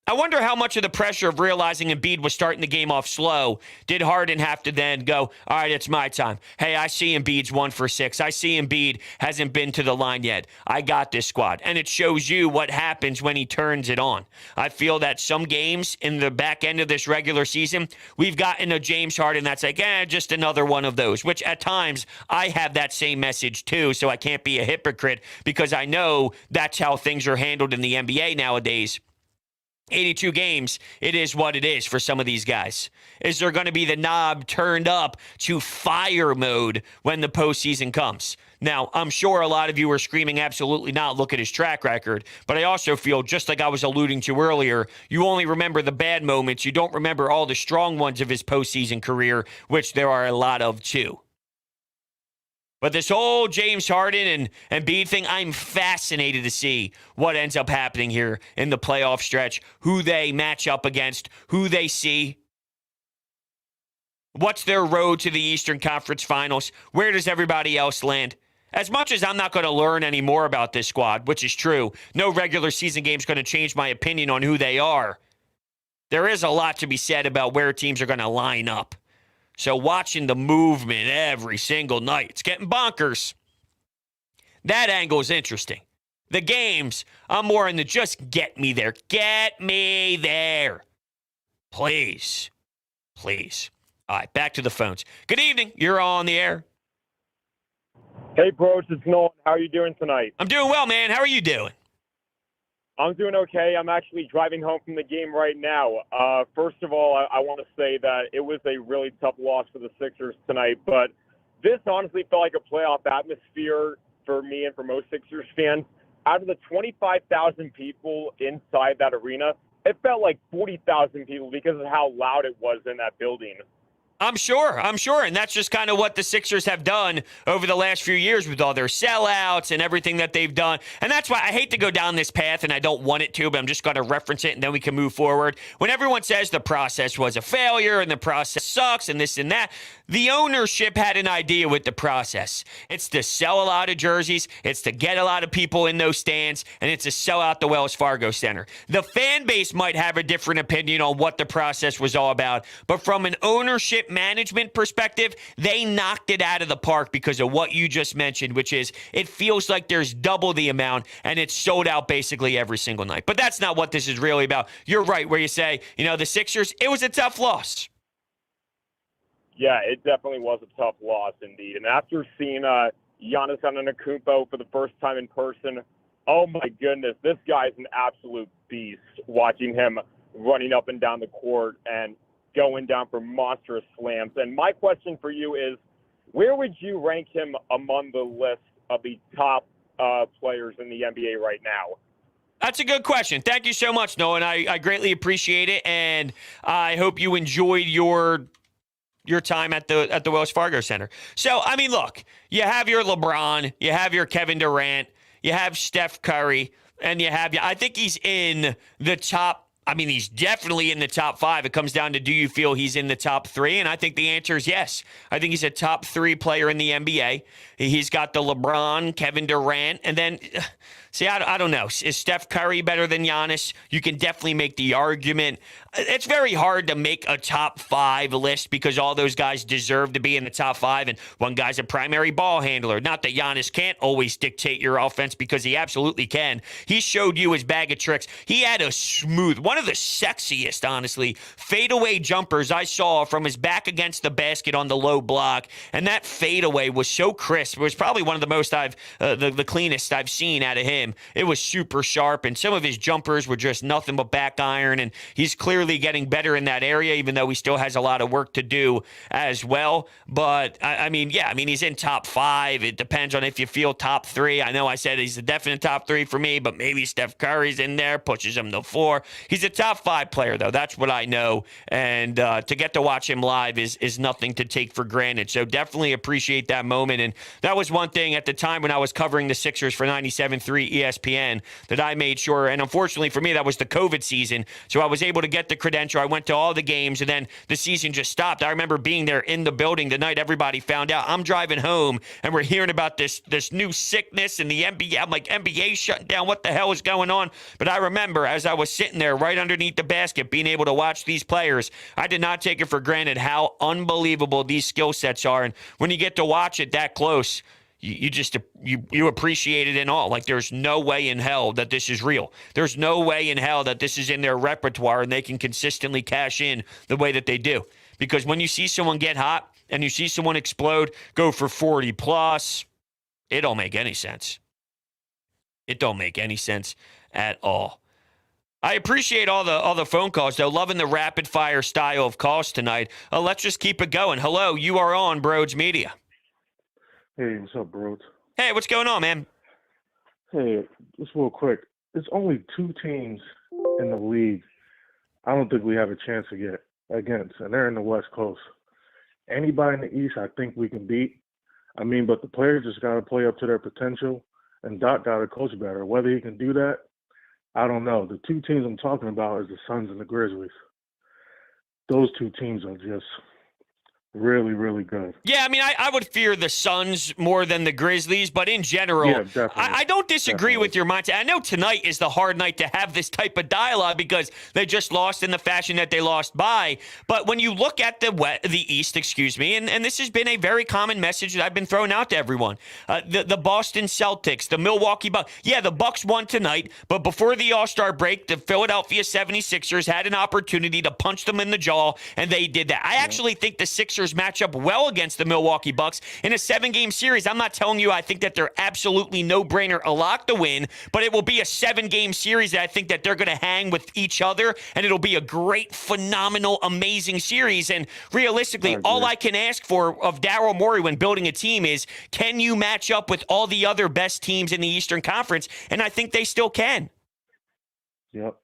I wonder how much of the pressure of realizing Embiid was starting the game off slow did Harden have to then go, all right, it's my time. Hey, I see Embiid's 1 for 6. I see Embiid hasn't been to the line yet. I got this squad. And it shows you what happens when he turns it on. I feel that some games in the back end of this regular season, we've gotten a James Harden that's like, just another one of those, which at times I have that same message too, so I can't be a hypocrite because I know that's how things are handled in the NBA nowadays. 82 games, it is what it is for some of these guys. Is there going to be the knob turned up to fire mode when the postseason comes? Now, I'm sure a lot of you are screaming, absolutely not, look at his track record. But I also feel, just like I was alluding to earlier, you only remember the bad moments. You don't remember all the strong ones of his postseason career, which there are a lot of too. But this whole James Harden and Embiid thing, I'm fascinated to see what ends up happening here in the playoff stretch, who they match up against, who they see. What's their road to the Eastern Conference Finals? Where does everybody else land? As much as I'm not going to learn any more about this squad, which is true, no regular season game is going to change my opinion on who they are. There is a lot to be said about where teams are going to line up. So watching the movement every single night, it's getting bonkers. That angle is interesting. The games, I'm more in the just get me there. Get me there. Please. Please. All right, back to the phones. Good evening. You're on the air. Hey, bros, it's Nolan. How are you doing tonight? I'm doing well, man. How are you doing? I'm doing okay. I'm actually driving home from the game right now. First of all, I want to say that it was a really tough loss for the Sixers tonight, but this honestly felt like a playoff atmosphere for me and for most Sixers fans. Out of the 25,000 people inside that arena, it felt like 40,000 people because of how loud it was in that building. I'm sure. And that's just kind of what the Sixers have done over the last few years with all their sellouts and everything that they've done. And that's why I hate to go down this path, and I don't want it to, but I'm just going to reference it, and then we can move forward. When everyone says the process was a failure and the process sucks and this and that, the ownership had an idea with the process. It's to sell a lot of jerseys, it's to get a lot of people in those stands, and it's to sell out the Wells Fargo Center. The fan base might have a different opinion on what the process was all about, but from an ownership management perspective, they knocked it out of the park because of what you just mentioned, which is it feels like there's double the amount and it's sold out basically every single night. But that's not what this is really about. You're right where you say, the Sixers, it was a tough loss. Yeah, it definitely was a tough loss indeed. And after seeing Giannis Antetokounmpo for the first time in person, oh my goodness, this guy's an absolute beast. Watching him running up and down the court and going down for monstrous slams. And my question for you is, where would you rank him among the list of the top players in the NBA right now? That's a good question. Thank you so much, Noah, and I greatly appreciate it, and I hope you enjoyed your time at the Wells Fargo Center. So, I mean, look, you have your LeBron, you have your Kevin Durant, you have Steph Curry, and I think he's in the top. I mean, he's definitely in the top 5. It comes down to, do you feel he's in the top 3? And I think the answer is yes. I think he's a top 3 player in the NBA. He's got the LeBron, Kevin Durant, and then, see, I don't know. Is Steph Curry better than Giannis? You can definitely make the argument. It's very hard to make a top 5 list because all those guys deserve to be in the top 5, and one guy's a primary ball handler. Not that Giannis can't always dictate your offense, because he absolutely can. He showed you his bag of tricks. He had a one of the sexiest, honestly, fadeaway jumpers I saw from his back against the basket on the low block, and that fadeaway was so crisp. It was probably one of the most the cleanest I've seen out of him. It was super sharp, and some of his jumpers were just nothing but back iron, and he's clearly getting better in that area, even though he still has a lot of work to do as well. But, I mean, he's in top 5. It depends on if you feel top 3. I know I said he's a definite top 3 for me, but maybe Steph Curry's in there, pushes him to 4. He's a top 5 player, though. That's what I know, and to get to watch him live is nothing to take for granted. So definitely appreciate that moment, and that was one thing at the time when I was covering the Sixers for 97.3 ESPN that I made sure, and unfortunately for me, that was the COVID season, so I was able to get the credential. I went to all the games, and then the season just stopped. I remember being there in the building the night everybody found out. I'm driving home, and we're hearing about this new sickness in the NBA. I'm like, NBA shutting down. What the hell is going on? But I remember as I was sitting there right underneath the basket, being able to watch these players, I did not take it for granted how unbelievable these skill sets are. And when you get to watch it that close, you appreciate it in all. Like, there's no way in hell that this is real. There's no way in hell that this is in their repertoire and they can consistently cash in the way that they do. Because when you see someone get hot and you see someone explode, go for 40 plus, it don't make any sense. It don't make any sense at all. I appreciate all the phone calls, though. Loving the rapid fire style of calls tonight. Let's just keep it going. Hello, you are on Broads Media. Hey, what's up, bro? Hey, what's going on, man? Hey, just real quick. There's only 2 teams in the league I don't think we have a chance to get against, and they're in the West Coast. Anybody in the East, I think we can beat. I mean, but the players just got to play up to their potential, and Doc got to coach better. Whether he can do that, I don't know. The 2 teams I'm talking about is the Suns and the Grizzlies. Those 2 teams are just really, really good. Yeah, I mean, I would fear the Suns more than the Grizzlies, but in general, Yeah, definitely. I don't disagree Definitely. with your mindset. I know tonight is the hard night to have this type of dialogue because they just lost in the fashion that they lost by. But when you look at the East, and this has been a very common message that I've been throwing out to everyone, the Boston Celtics, the Milwaukee Bucks. Yeah, the Bucks won tonight, but before the All-Star break, the Philadelphia 76ers had an opportunity to punch them in the jaw, and they did that. I actually think the Sixers match up well against the Milwaukee Bucks in a 7-game series. I'm not telling you I think that they're absolutely no-brainer, a lock to win, but it will be a 7-game series that I think that they're going to hang with each other, and it'll be a great, phenomenal, amazing series. And realistically, all I can ask for of Daryl Morey when building a team is, can you match up with all the other best teams in the Eastern Conference? And I think they still can. Yep,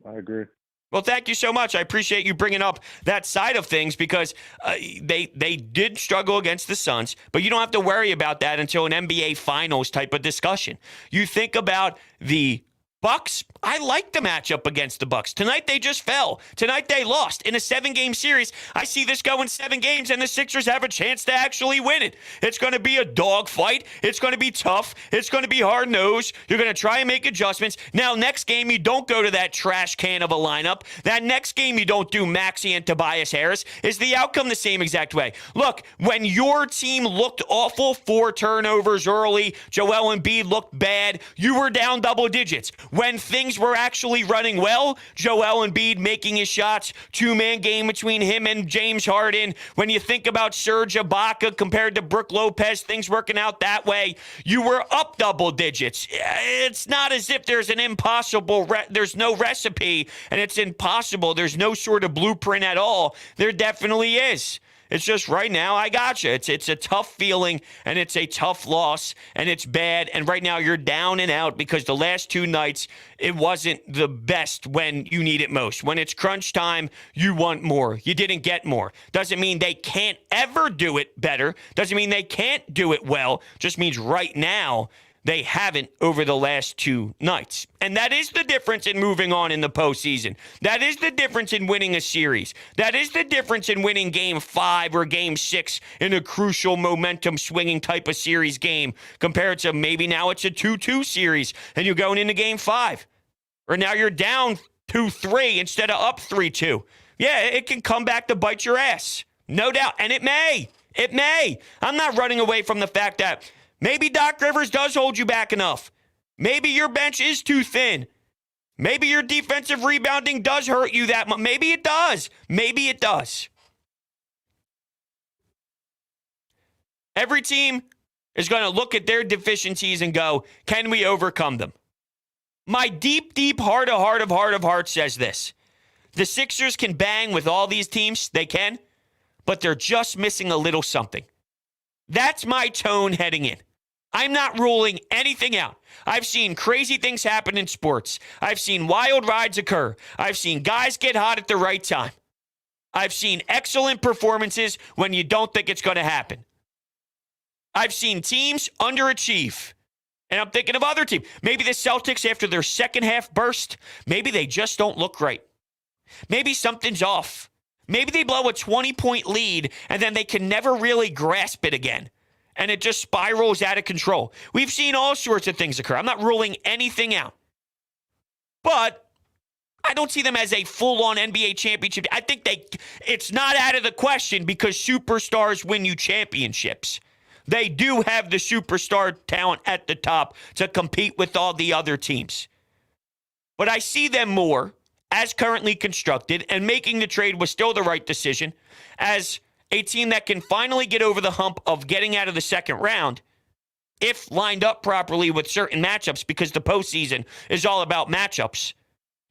I agree. Well, thank you so much. I appreciate you bringing up that side of things because they did struggle against the Suns, but you don't have to worry about that until an NBA Finals type of discussion. You think about the Bucks. I like the matchup against the Bucks. Tonight they just fell. Tonight they lost. In a 7-game series, I see this going 7 games, and the Sixers have a chance to actually win it. It's going to be a dogfight. It's going to be tough. It's going to be hard-nosed. You're going to try and make adjustments. Now, next game, you don't go to that trash can of a lineup. That next game, you don't do Maxey and Tobias Harris. Is the outcome the same exact way? Look, when your team looked awful, 4 turnovers early, Joel Embiid looked bad, you were down double digits. When things were actually running well, Joel Embiid making his shots, 2-man game between him and James Harden. When you think about Serge Ibaka compared to Brook Lopez, things working out that way, you were up double digits. It's not as if there's an impossible, there's no recipe, and it's impossible. There's no sort of blueprint at all. There definitely is. It's just right now, I gotcha. It's a tough feeling, and it's a tough loss, and it's bad. And right now, you're down and out because the last 2 nights, it wasn't the best when you need it most. When it's crunch time, you want more. You didn't get more. Doesn't mean they can't ever do it better. Doesn't mean they can't do it well. Just means right now, they haven't over the last 2 nights. And that is the difference in moving on in the postseason. That is the difference in winning a series. That is the difference in winning Game 5 or Game 6 in a crucial momentum-swinging type of series game compared to maybe now it's a 2-2 series and you're going into Game 5. Or now you're down 2-3 instead of up 3-2. Yeah, it can come back to bite your ass. No doubt. And it may. It may. I'm not running away from the fact that maybe Doc Rivers does hold you back enough. Maybe your bench is too thin. Maybe your defensive rebounding does hurt you that much. Maybe it does. Maybe it does. Every team is going to look at their deficiencies and go, can we overcome them? My deep, deep heart of heart says this. The Sixers can bang with all these teams. They can. But they're just missing a little something. That's my tone heading in. I'm not ruling anything out. I've seen crazy things happen in sports. I've seen wild rides occur. I've seen guys get hot at the right time. I've seen excellent performances when you don't think it's going to happen. I've seen teams underachieve. And I'm thinking of other teams. Maybe the Celtics, after their second half burst, maybe they just don't look right. Maybe something's off. Maybe they blow a 20-point lead and then they can never really grasp it again. And it just spirals out of control. We've seen all sorts of things occur. I'm not ruling anything out. But I don't see them as a full-on NBA championship. I think it's not out of the question because superstars win you championships. They do have the superstar talent at the top to compete with all the other teams. But I see them more as currently constructed, and making the trade was still the right decision, as a team that can finally get over the hump of getting out of the second round if lined up properly with certain matchups, because the postseason is all about matchups.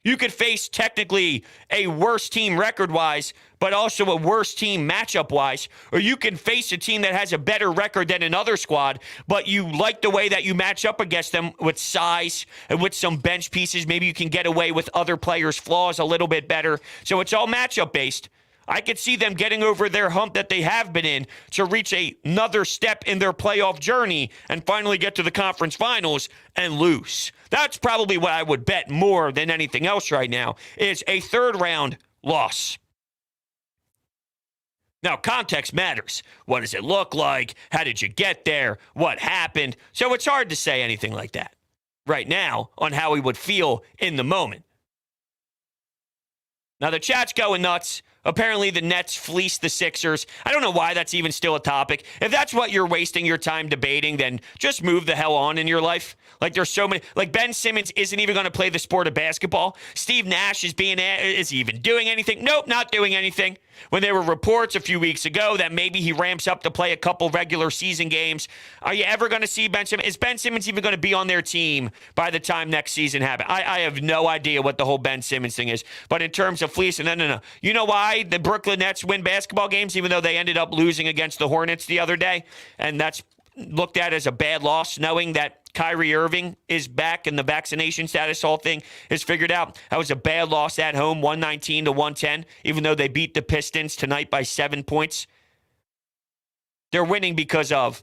You could face technically a worse team record-wise, but also a worse team matchup-wise, or you can face a team that has a better record than another squad, but you like the way that you match up against them with size and with some bench pieces. Maybe you can get away with other players' flaws a little bit better. So it's all matchup-based. I could see them getting over their hump that they have been in to reach another step in their playoff journey and finally get to the conference finals and lose. That's probably what I would bet more than anything else right now, is a third-round loss. Now, context matters. What does it look like? How did you get there? What happened? So it's hard to say anything like that right now on how he would feel in the moment. Now, the chat's going nuts. Apparently, the Nets fleeced the Sixers. I don't know why that's even still a topic. If that's what you're wasting your time debating, then just move the hell on in your life. Like, there's so many. Like, Ben Simmons isn't even going to play the sport of basketball. Steve Nash is he even doing anything? Nope, not doing anything. When there were reports a few weeks ago that maybe he ramps up to play a couple regular season games, are you ever going to see Ben Simmons? Is Ben Simmons even going to be on their team by the time next season happens? I have no idea what the whole Ben Simmons thing is. But in terms of fleecing, no. You know why the Brooklyn Nets win basketball games, even though they ended up losing against the Hornets the other day? And that's looked at as a bad loss, knowing that Kyrie Irving is back and the vaccination status whole thing is figured out. That was a bad loss at home, 119-110, even though they beat the Pistons tonight by 7 points. They're winning because of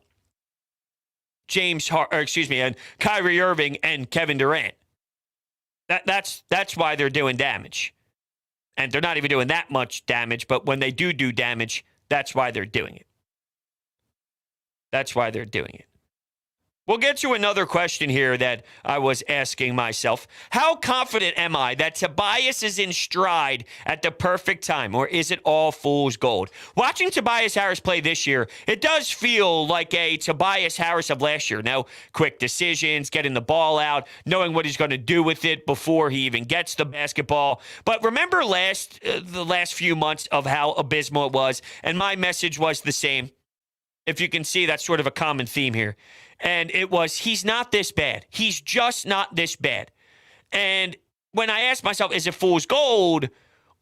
and Kyrie Irving and Kevin Durant. That's why they're doing damage. And they're not even doing that much damage, but when they do damage, that's why they're doing it. That's why they're doing it. We'll get to another question here that I was asking myself. How confident am I that Tobias is in stride at the perfect time, or is it all fool's gold? Watching Tobias Harris play this year, it does feel like a Tobias Harris of last year. Now, quick decisions, getting the ball out, knowing what he's going to do with it before he even gets the basketball. But remember the last few months of how abysmal it was, and my message was the same. If you can see, that's sort of a common theme here. And it was, he's not this bad. He's just not this bad. And when I asked myself, is it fool's gold?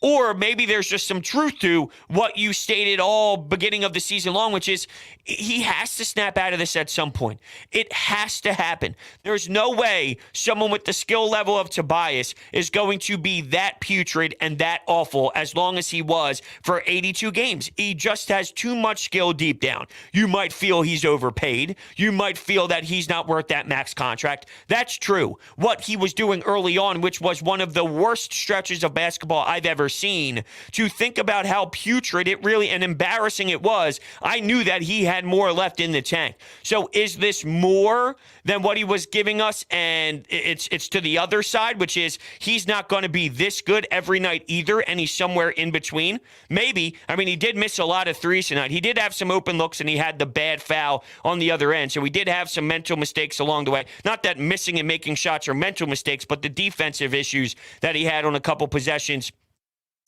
Or maybe there's just some truth to what you stated all beginning of the season long, which is he has to snap out of this at some point. It has to happen. There's no way someone with the skill level of Tobias is going to be that putrid and that awful as long as he was for 82 games. He just has too much skill deep down. You might feel he's overpaid. You might feel that he's not worth that max contract. That's true. What he was doing early on, which was one of the worst stretches of basketball I've ever seen, to think about how putrid it really and embarrassing it was, I knew that he had more left in the tank. So is this more than what he was giving us? And it's to the other side, which is he's not going to be this good every night either, and he's somewhere in between. Maybe. I mean, he did miss a lot of threes tonight. He did have some open looks, and he had the bad foul on the other end. So we did have some mental mistakes along the way. Not that missing and making shots are mental mistakes, but the defensive issues that he had on a couple possessions,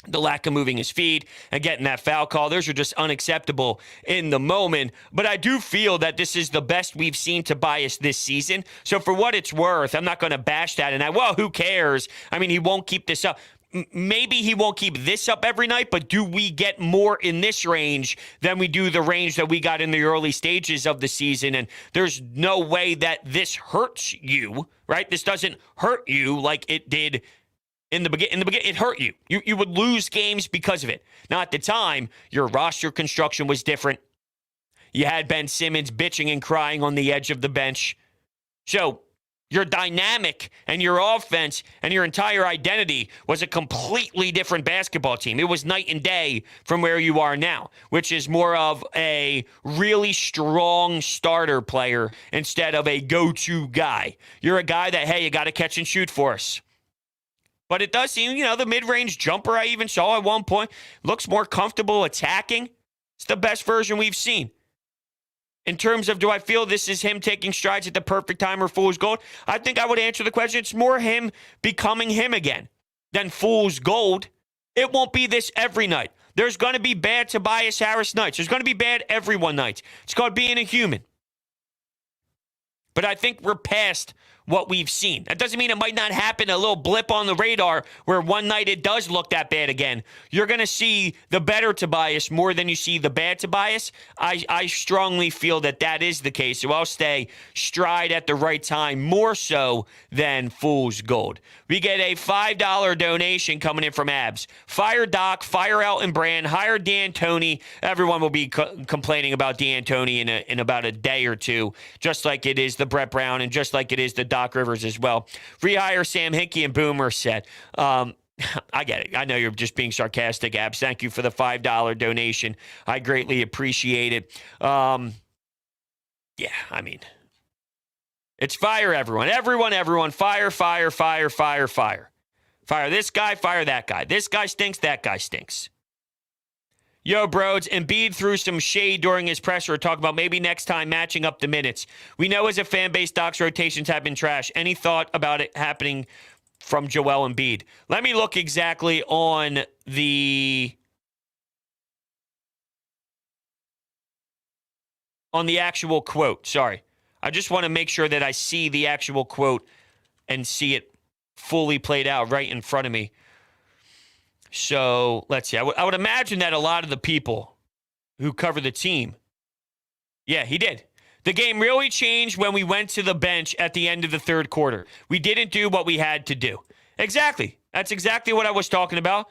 the lack of moving his feet and getting that foul call, those are just unacceptable in the moment. But I do feel that this is the best we've seen Tobias this season. So for what it's worth, I'm not going to bash that. And who cares? I mean, he won't keep this up. Maybe he won't keep this up every night, but do we get more in this range than we do the range that we got in the early stages of the season? And there's no way that this hurts you, right? This doesn't hurt you like it did in the beginning. It hurt you. You would lose games because of it. Now, at the time, your roster construction was different. You had Ben Simmons bitching and crying on the edge of the bench. So your dynamic and your offense and your entire identity was a completely different basketball team. It was night and day from where you are now, which is more of a really strong starter player instead of a go-to guy. You're a guy that, hey, you got to catch and shoot for us. But it does seem, the mid-range jumper I even saw at one point looks more comfortable attacking. It's the best version we've seen. In terms of, do I feel this is him taking strides at the perfect time or fool's gold? I think I would answer the question. It's more him becoming him again than fool's gold. It won't be this every night. There's going to be bad Tobias Harris nights. There's going to be bad everyone nights. It's called being a human. But I think we're past what we've seen. That doesn't mean it might not happen, a little blip on the radar where one night it does look that bad again. You're going to see the better Tobias more than you see the bad Tobias. I strongly feel that is the case. So I'll stay stride at the right time more so than fool's gold. We get a $5 donation coming in from Abs. Fire Doc, fire Elton Brand, hire D'Antoni. Everyone will be complaining about D'Antoni in about a day or two, just like it is the Brett Brown and just like it is the Doc Rivers as well. Rehire Sam Hinkie and Boomer said. I get it. I know you're just being sarcastic, Abs. Thank you for the $5 donation. I greatly appreciate it. Yeah, I mean, it's fire everyone. Everyone. Fire. Fire this guy, fire that guy. This guy stinks, that guy stinks. Yo, bros, Embiid threw some shade during his presser, talk about maybe next time matching up the minutes. We know as a fan base, Doc's rotations have been trash. Any thought about it happening from Joel Embiid? Let me look exactly on the actual quote. Sorry. I just want to make sure that I see the actual quote and see it fully played out right in front of me. So let's see. I would imagine that a lot of the people who cover the team, yeah, he did. The game really changed when we went to the bench at the end of the third quarter. We didn't do what we had to do. Exactly. That's exactly what I was talking about.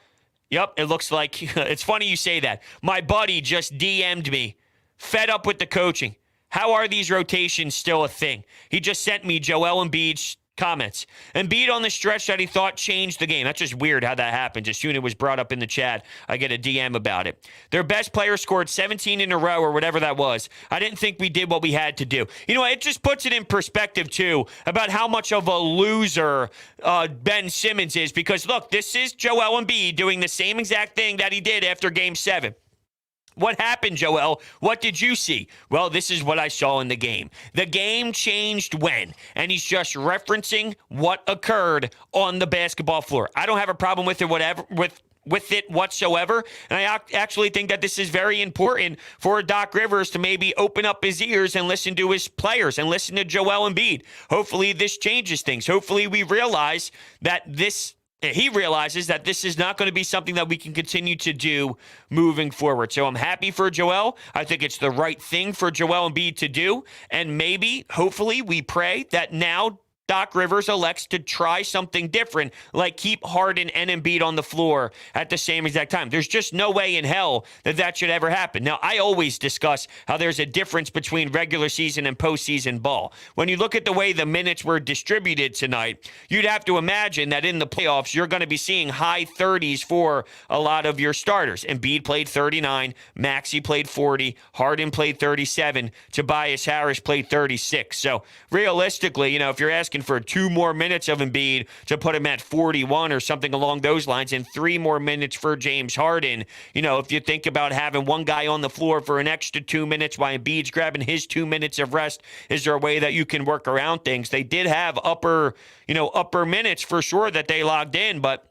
Yep, it looks like, it's funny you say that. My buddy just DM'd me, fed up with the coaching. How are these rotations still a thing? He just sent me Joel Embiid's comments. Embiid on the stretch that he thought changed the game. That's just weird how that happened. Just soon it was brought up in the chat, I get a DM about it. Their best player scored 17 in a row or whatever that was. I didn't think we did what we had to do. You know, it just puts it in perspective, too, about how much of a loser Ben Simmons is. Because, look, this is Joel Embiid doing the same exact thing that he did after Game 7. What happened, Joel? What did you see? Well, this is what I saw in the game. The game changed when, and he's just referencing what occurred on the basketball floor. I don't have a problem with it, with it whatsoever, and I actually think that this is very important for Doc Rivers to maybe open up his ears and listen to his players and listen to Joel Embiid. Hopefully, this changes things. Hopefully, we realize that he realizes that this is not going to be something that we can continue to do moving forward. So I'm happy for Joel. I think it's the right thing for Joel Embiid to do. And maybe, hopefully, we pray that now Doc Rivers elects to try something different, like keep Harden and Embiid on the floor at the same exact time. There's just no way in hell that should ever happen. Now, I always discuss how there's a difference between regular season and postseason ball. When you look at the way the minutes were distributed tonight, you'd have to imagine that in the playoffs, you're going to be seeing high 30s for a lot of your starters. Embiid played 39, Maxey played 40, Harden played 37, Tobias Harris played 36. So realistically, you know, if you're asking for 2 more minutes of Embiid to put him at 41 or something along those lines, and 3 more minutes for James Harden. You know, if you think about having one guy on the floor for an extra 2 minutes while Embiid's grabbing his 2 minutes of rest, is there a way that you can work around things? They did have upper minutes for sure that they logged in, but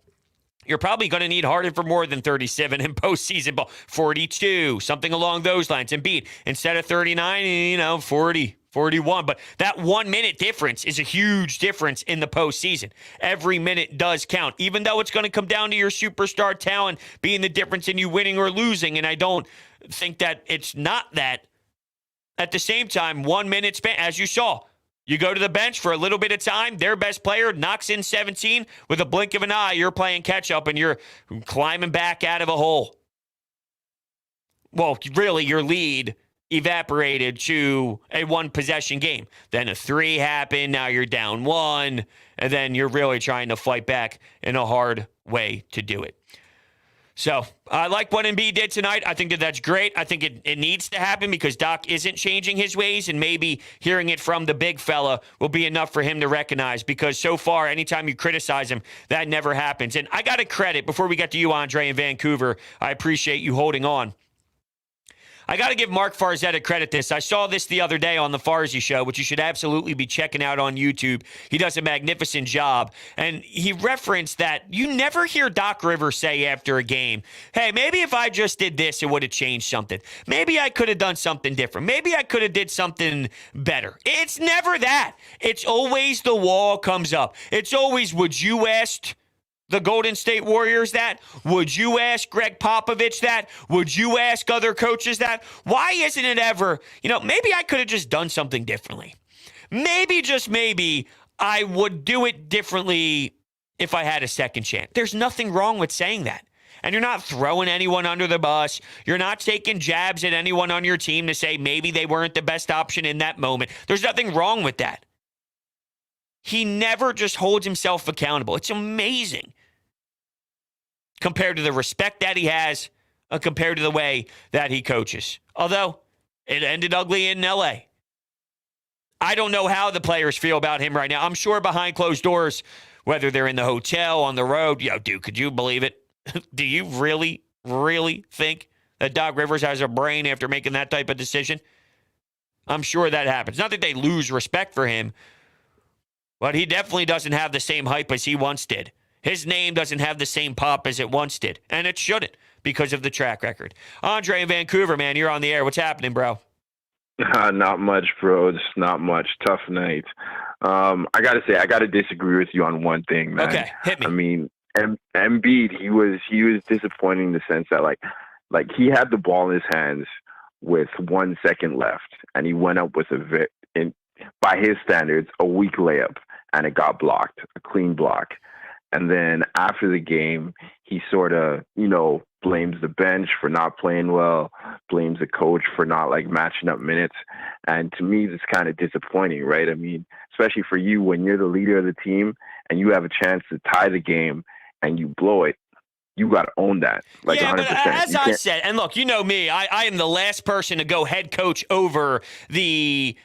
you're probably going to need Harden for more than 37 in postseason ball. 42, something along those lines. Embiid, instead of 39, 40. 41, but that 1 minute difference is a huge difference in the postseason. Every minute does count, even though it's going to come down to your superstar talent being the difference in you winning or losing, and I don't think that it's not that. At the same time, 1 minute span, as you saw, you go to the bench for a little bit of time, their best player knocks in 17, with a blink of an eye, you're playing catch-up and you're climbing back out of a hole. Well, really, your lead evaporated to a 1-possession game. Then a 3 happened. Now you're down 1. And then you're really trying to fight back in a hard way to do it. So I like what Embiid did tonight. I think that's great. I think it needs to happen because Doc isn't changing his ways, and maybe hearing it from the big fella will be enough for him to recognize, because so far, anytime you criticize him, that never happens. And I got to credit, before we get to you, Andre, in Vancouver, I appreciate you holding on. I got to give Mark Farzetta credit this. I saw this the other day on the Farzy Show, which you should absolutely be checking out on YouTube. He does a magnificent job. And he referenced that you never hear Doc Rivers say after a game, hey, maybe if I just did this, it would have changed something. Maybe I could have done something different. Maybe I could have did something better. It's never that. It's always the wall comes up. It's always, would you ask the Golden State Warriors that? Would you ask Greg Popovich that? Would you ask other coaches that? Why isn't it ever, maybe I could have just done something differently. Maybe, just maybe, I would do it differently if I had a second chance. There's nothing wrong with saying that. And you're not throwing anyone under the bus. You're not taking jabs at anyone on your team to say maybe they weren't the best option in that moment. There's nothing wrong with that. He never just holds himself accountable. It's amazing. compared to the respect that he has, compared to the way that he coaches. Although it ended ugly in L.A. I don't know how the players feel about him right now. I'm sure behind closed doors, whether they're in the hotel, on the road, dude, could you believe it? Do you really, really think that Doc Rivers has a brain after making that type of decision? I'm sure that happens. Not that they lose respect for him, but he definitely doesn't have the same hype as he once did. His name doesn't have the same pop as it once did, and it shouldn't because of the track record. Andre in Vancouver, man, you're on the air. What's happening, bro? Not much, bro. Just not much. Tough night. I gotta say, I gotta disagree with you on one thing, man. Okay, hit me. I mean, Embiid, he was disappointing in the sense that like he had the ball in his hands with 1 second left, and he went up with by his standards, a weak layup, and it got blocked, a clean block. And then after the game, he sort of, blames the bench for not playing well, blames the coach for not matching up minutes. And to me, it's kind of disappointing, right? I mean, especially for you when you're the leader of the team and you have a chance to tie the game and you blow it. You got to own that, 100%. But as I said, and look, you know me, I am the last person to go head coach over the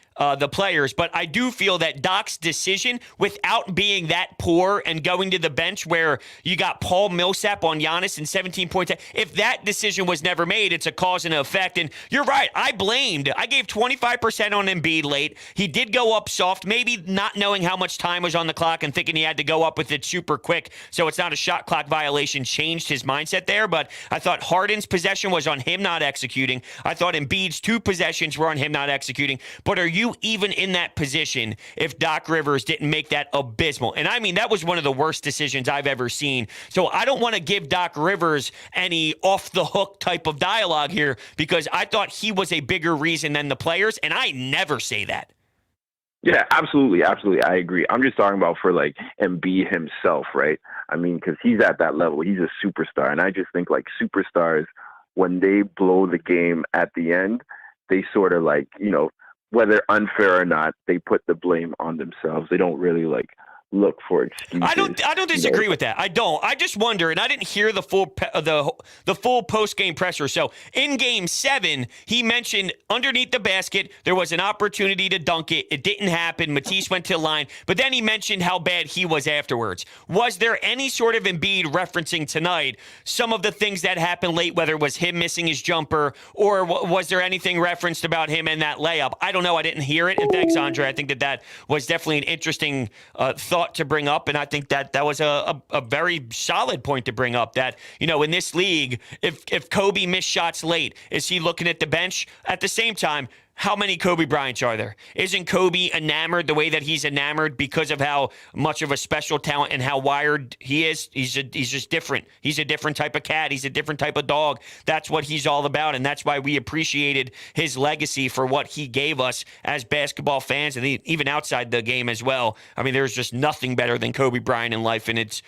players, but I do feel that Doc's decision, without being that poor and going to the bench where you got Paul Millsap on Giannis and 17 points, if that decision was never made, it's a cause and effect. And you're right, I gave 25% on Embiid late. He did go up soft, maybe not knowing how much time was on the clock and thinking he had to go up with it super quick, so it's not a shot clock violation, changed his mindset there. But I thought Harden's possession was on him not executing. I thought Embiid's 2 possessions were on him not executing. But are you even in that position if Doc Rivers didn't make that abysmal? And I mean, that was one of the worst decisions I've ever seen. So I don't want to give Doc Rivers any off-the-hook type of dialogue here because I thought he was a bigger reason than the players, and I never say that. Yeah, absolutely. Absolutely. I agree. I'm just talking about for Embiid himself, right? I mean, because he's at that level. He's a superstar. And I just think superstars, when they blow the game at the end, they sort of whether unfair or not, they put the blame on themselves. They don't really look for excuses. I don't disagree with that. I don't. I just wonder, and I didn't hear the full the full post game presser. So in Game 7, he mentioned underneath the basket there was an opportunity to dunk it. It didn't happen. Matisse went to the line, but then he mentioned how bad he was afterwards. Was there any sort of Embiid referencing tonight some of the things that happened late, whether it was him missing his jumper or was there anything referenced about him in that layup? I don't know. I didn't hear it. And thanks, Andre. I think that was definitely an interesting thought to bring up, and I think that was a very solid point to bring up, that in this league, if Kobe missed shots late, is he looking at the bench? At the same time, how many Kobe Bryants are there? Isn't Kobe enamored the way that he's enamored because of how much of a special talent and how wired he is? He's just different. He's a different type of cat. He's a different type of dog. That's what he's all about, and that's why we appreciated his legacy for what he gave us as basketball fans, and even outside the game as well. I mean, there's just nothing better than Kobe Bryant in life, and it's,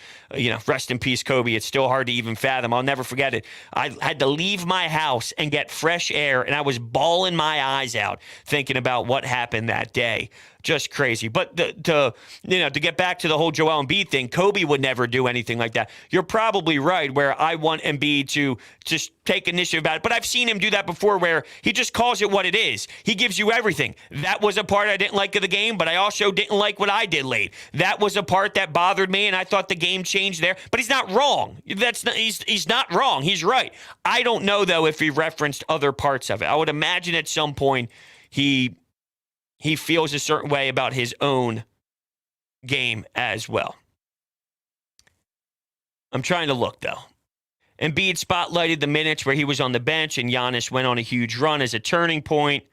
rest in peace, Kobe. It's still hard to even fathom. I'll never forget it. I had to leave my house and get fresh air, and I was bawling my eyes out thinking about what happened that day. Just crazy. But to get back to the whole Joel Embiid thing, Kobe would never do anything like that. You're probably right, where I want Embiid to just take initiative about it. But I've seen him do that before, where he just calls it what it is. He gives you everything. That was a part I didn't like of the game, but I also didn't like what I did late. That was a part that bothered me, and I thought the game changed there. But he's not wrong. He's not wrong. He's right. I don't know, though, if he referenced other parts of it. I would imagine at some point he feels a certain way about his own game as well. I'm trying to look, though. Embiid spotlighted the minutes where he was on the bench, and Giannis went on a huge run as a turning point.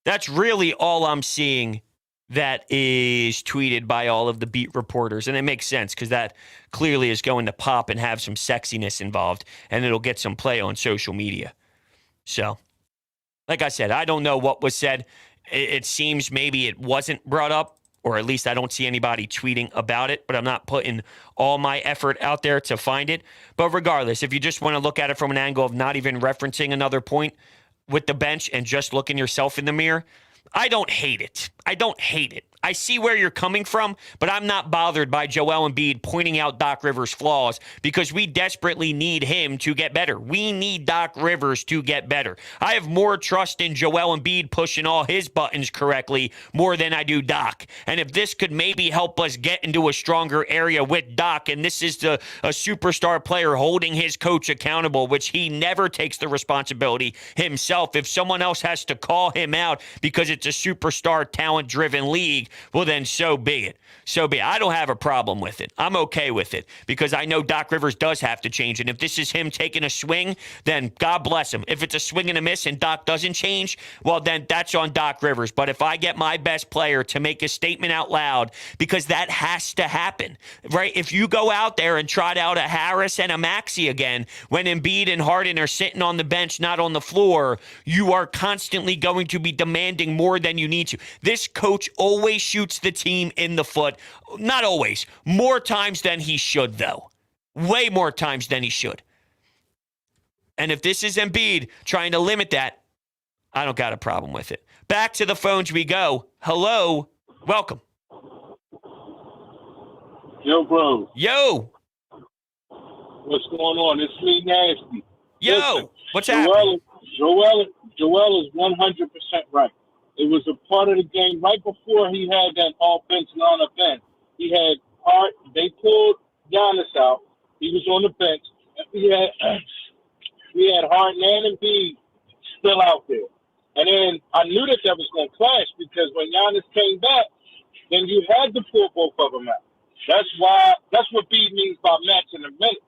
That's really all I'm seeing that is tweeted by all of the beat reporters. And it makes sense because that clearly is going to pop and have some sexiness involved, and it'll get some play on social media. So, like I said, I don't know what was said. It seems maybe it wasn't brought up, or at least I don't see anybody tweeting about it, but I'm not putting all my effort out there to find it. But regardless, if you just want to look at it from an angle of not even referencing another point with the bench and just looking yourself in the mirror, I don't hate it. I see where you're coming from, but I'm not bothered by Joel Embiid pointing out Doc Rivers' flaws because we desperately need him to get better. We need Doc Rivers to get better. I have more trust in Joel Embiid pushing all his buttons correctly more than I do Doc. And if this could maybe help us get into a stronger area with Doc, and this is a superstar player holding his coach accountable, which he never takes the responsibility himself. If someone else has to call him out because it's a superstar talent-driven league, well, then so be it. So be it. I don't have a problem with it. I'm okay with it because I know Doc Rivers does have to change. And if this is him taking a swing, then God bless him. If it's a swing and a miss and Doc doesn't change, well, then that's on Doc Rivers. But if I get my best player to make a statement out loud, because that has to happen, right? If you go out there and trot out a Harris and a Maxey again, when Embiid and Harden are sitting on the bench, not on the floor, you are constantly going to be demanding more than you need to. This coach always shoots the team in the foot. Not always. More times than he should, though. Way more times than he should. And if this is Embiid trying to limit that, I don't got a problem with it. Back to the phones we go. Hello. Welcome. Yo, bro. Yo. What's going on? It's me, Nasty. Yo. Listen, What's happening? Joel is 100% right. It was a part of the game right before he had that offense on the bench. He had Hart. They pulled Giannis out. He was on the bench. We had Harden and Embiid still out there. And then I knew that was going to clash because when Giannis came back, then you had to pull both of them out. That's what B means by matching the minutes.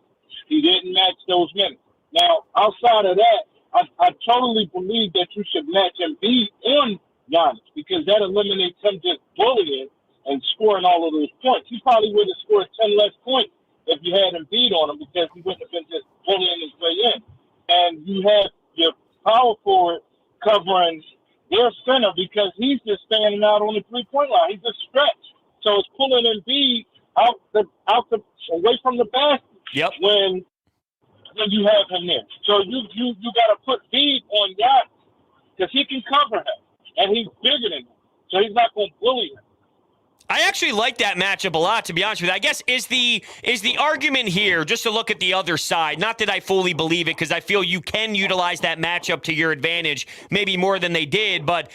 He didn't match those minutes. Now, outside of that, I totally believe that you should match Embiid on Giannis because that eliminates him just bullying and scoring all of those points. He probably would have scored 10 less points if you had Embiid on him because he wouldn't have been just bullying his way in. And you have your power forward covering their center because he's just standing out on the three-point line. He's a stretch. So it's pulling Embiid away from the basket. Yep. When you have him there. So you got to put Embiid on Giannis because he can cover him. And he's bigger than him. So he's not going to bully him. I actually like that matchup a lot, to be honest with you. I guess is the argument here, just to look at the other side, not that I fully believe it, because I feel you can utilize that matchup to your advantage, maybe more than they did, but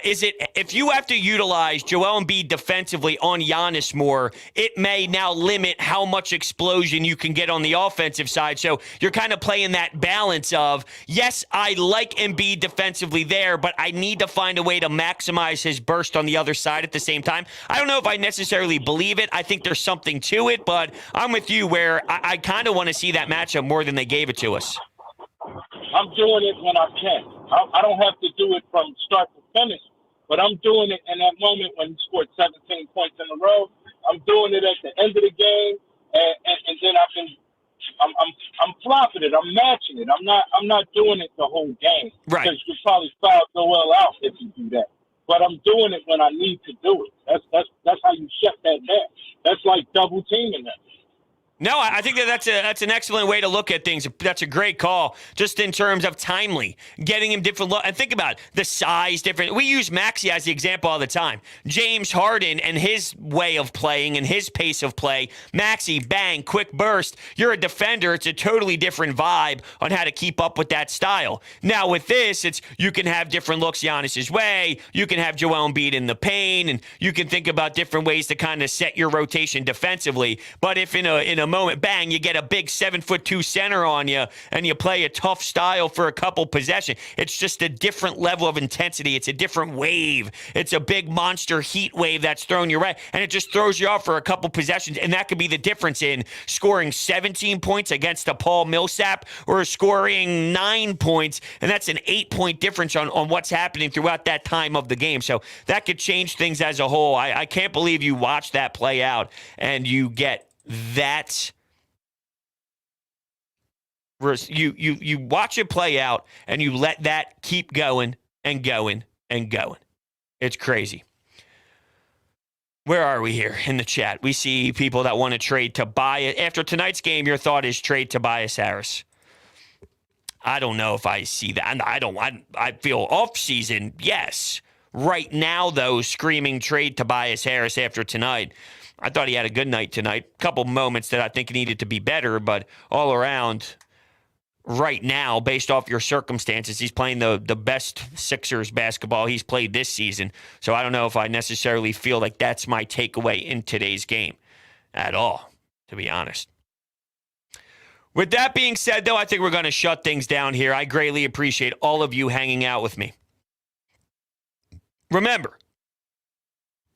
is it, if you have to utilize Joel Embiid defensively on Giannis more, it may now limit how much explosion you can get on the offensive side. So you're kind of playing that balance of, yes, I like Embiid defensively there, but I need to find a way to maximize his burst on the other side at the same time. I don't know if I necessarily believe it. I think there's something to it, but I'm with you where I kind of want to see that matchup more than they gave it to us. I'm doing it when I can. I don't have to do it from start to finish, but I'm doing it in that moment when he scored 17 points in a row. I'm doing it at the end of the game, and then I'm flopping it. I'm matching it. I'm not doing it the whole game. Right. Because you probably foul Joel out if you do that. But I'm doing it when I need to do it. That's how you shut that down. That's like double teaming that. No, I think that's an excellent way to look at things. That's a great call, just in terms of timely, getting him different look. And think about it, the size different. We use Maxey as the example all the time. James Harden and his way of playing and his pace of play. Maxey, bang, quick burst. You're a defender. It's a totally different vibe on how to keep up with that style. Now with this, it's you can have different looks Giannis's way. You can have Joel Embiid in the paint, and you can think about different ways to kind of set your rotation defensively. But if in a moment, bang, you get a big 7'2" center on you and you play a tough style for a couple possessions. It's just a different level of intensity. It's a different wave. It's a big monster heat wave that's thrown your way, and it just throws you off for a couple possessions. And that could be the difference in scoring 17 points against a Paul Millsap or scoring 9 points. And that's an 8-point difference on what's happening throughout that time of the game. So that could change things as a whole. I can't believe you watch that play out and you get that you watch it play out and you let that keep going and going and going. It's crazy. Where are we here in the chat? We see people that want to trade Tobias. After tonight's game, your thought is trade Tobias Harris. I don't know if I see that. I feel off season, yes. right now, though, screaming trade Tobias Harris after tonight. I thought he had a good night tonight. A couple moments that I think needed to be better, but all around, right now, based off your circumstances, he's playing the best Sixers basketball he's played this season. So I don't know if I necessarily feel like that's my takeaway in today's game at all, to be honest. With that being said, though, I think we're going to shut things down here. I greatly appreciate all of you hanging out with me. Remember,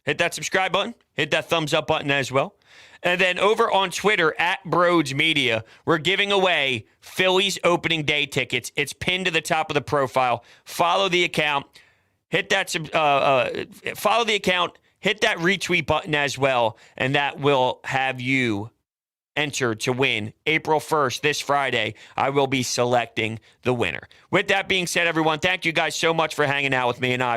hit that subscribe button, hit that thumbs up button as well. And then over on Twitter, @Broads Media, we're giving away Phillies opening day tickets. It's pinned to the top of the profile. Follow the account. Hit that follow the account. Hit that retweet button as well, and that will have you entered to win April 1st, this Friday. I will be selecting the winner. With that being said, everyone, thank you guys so much for hanging out with me, and I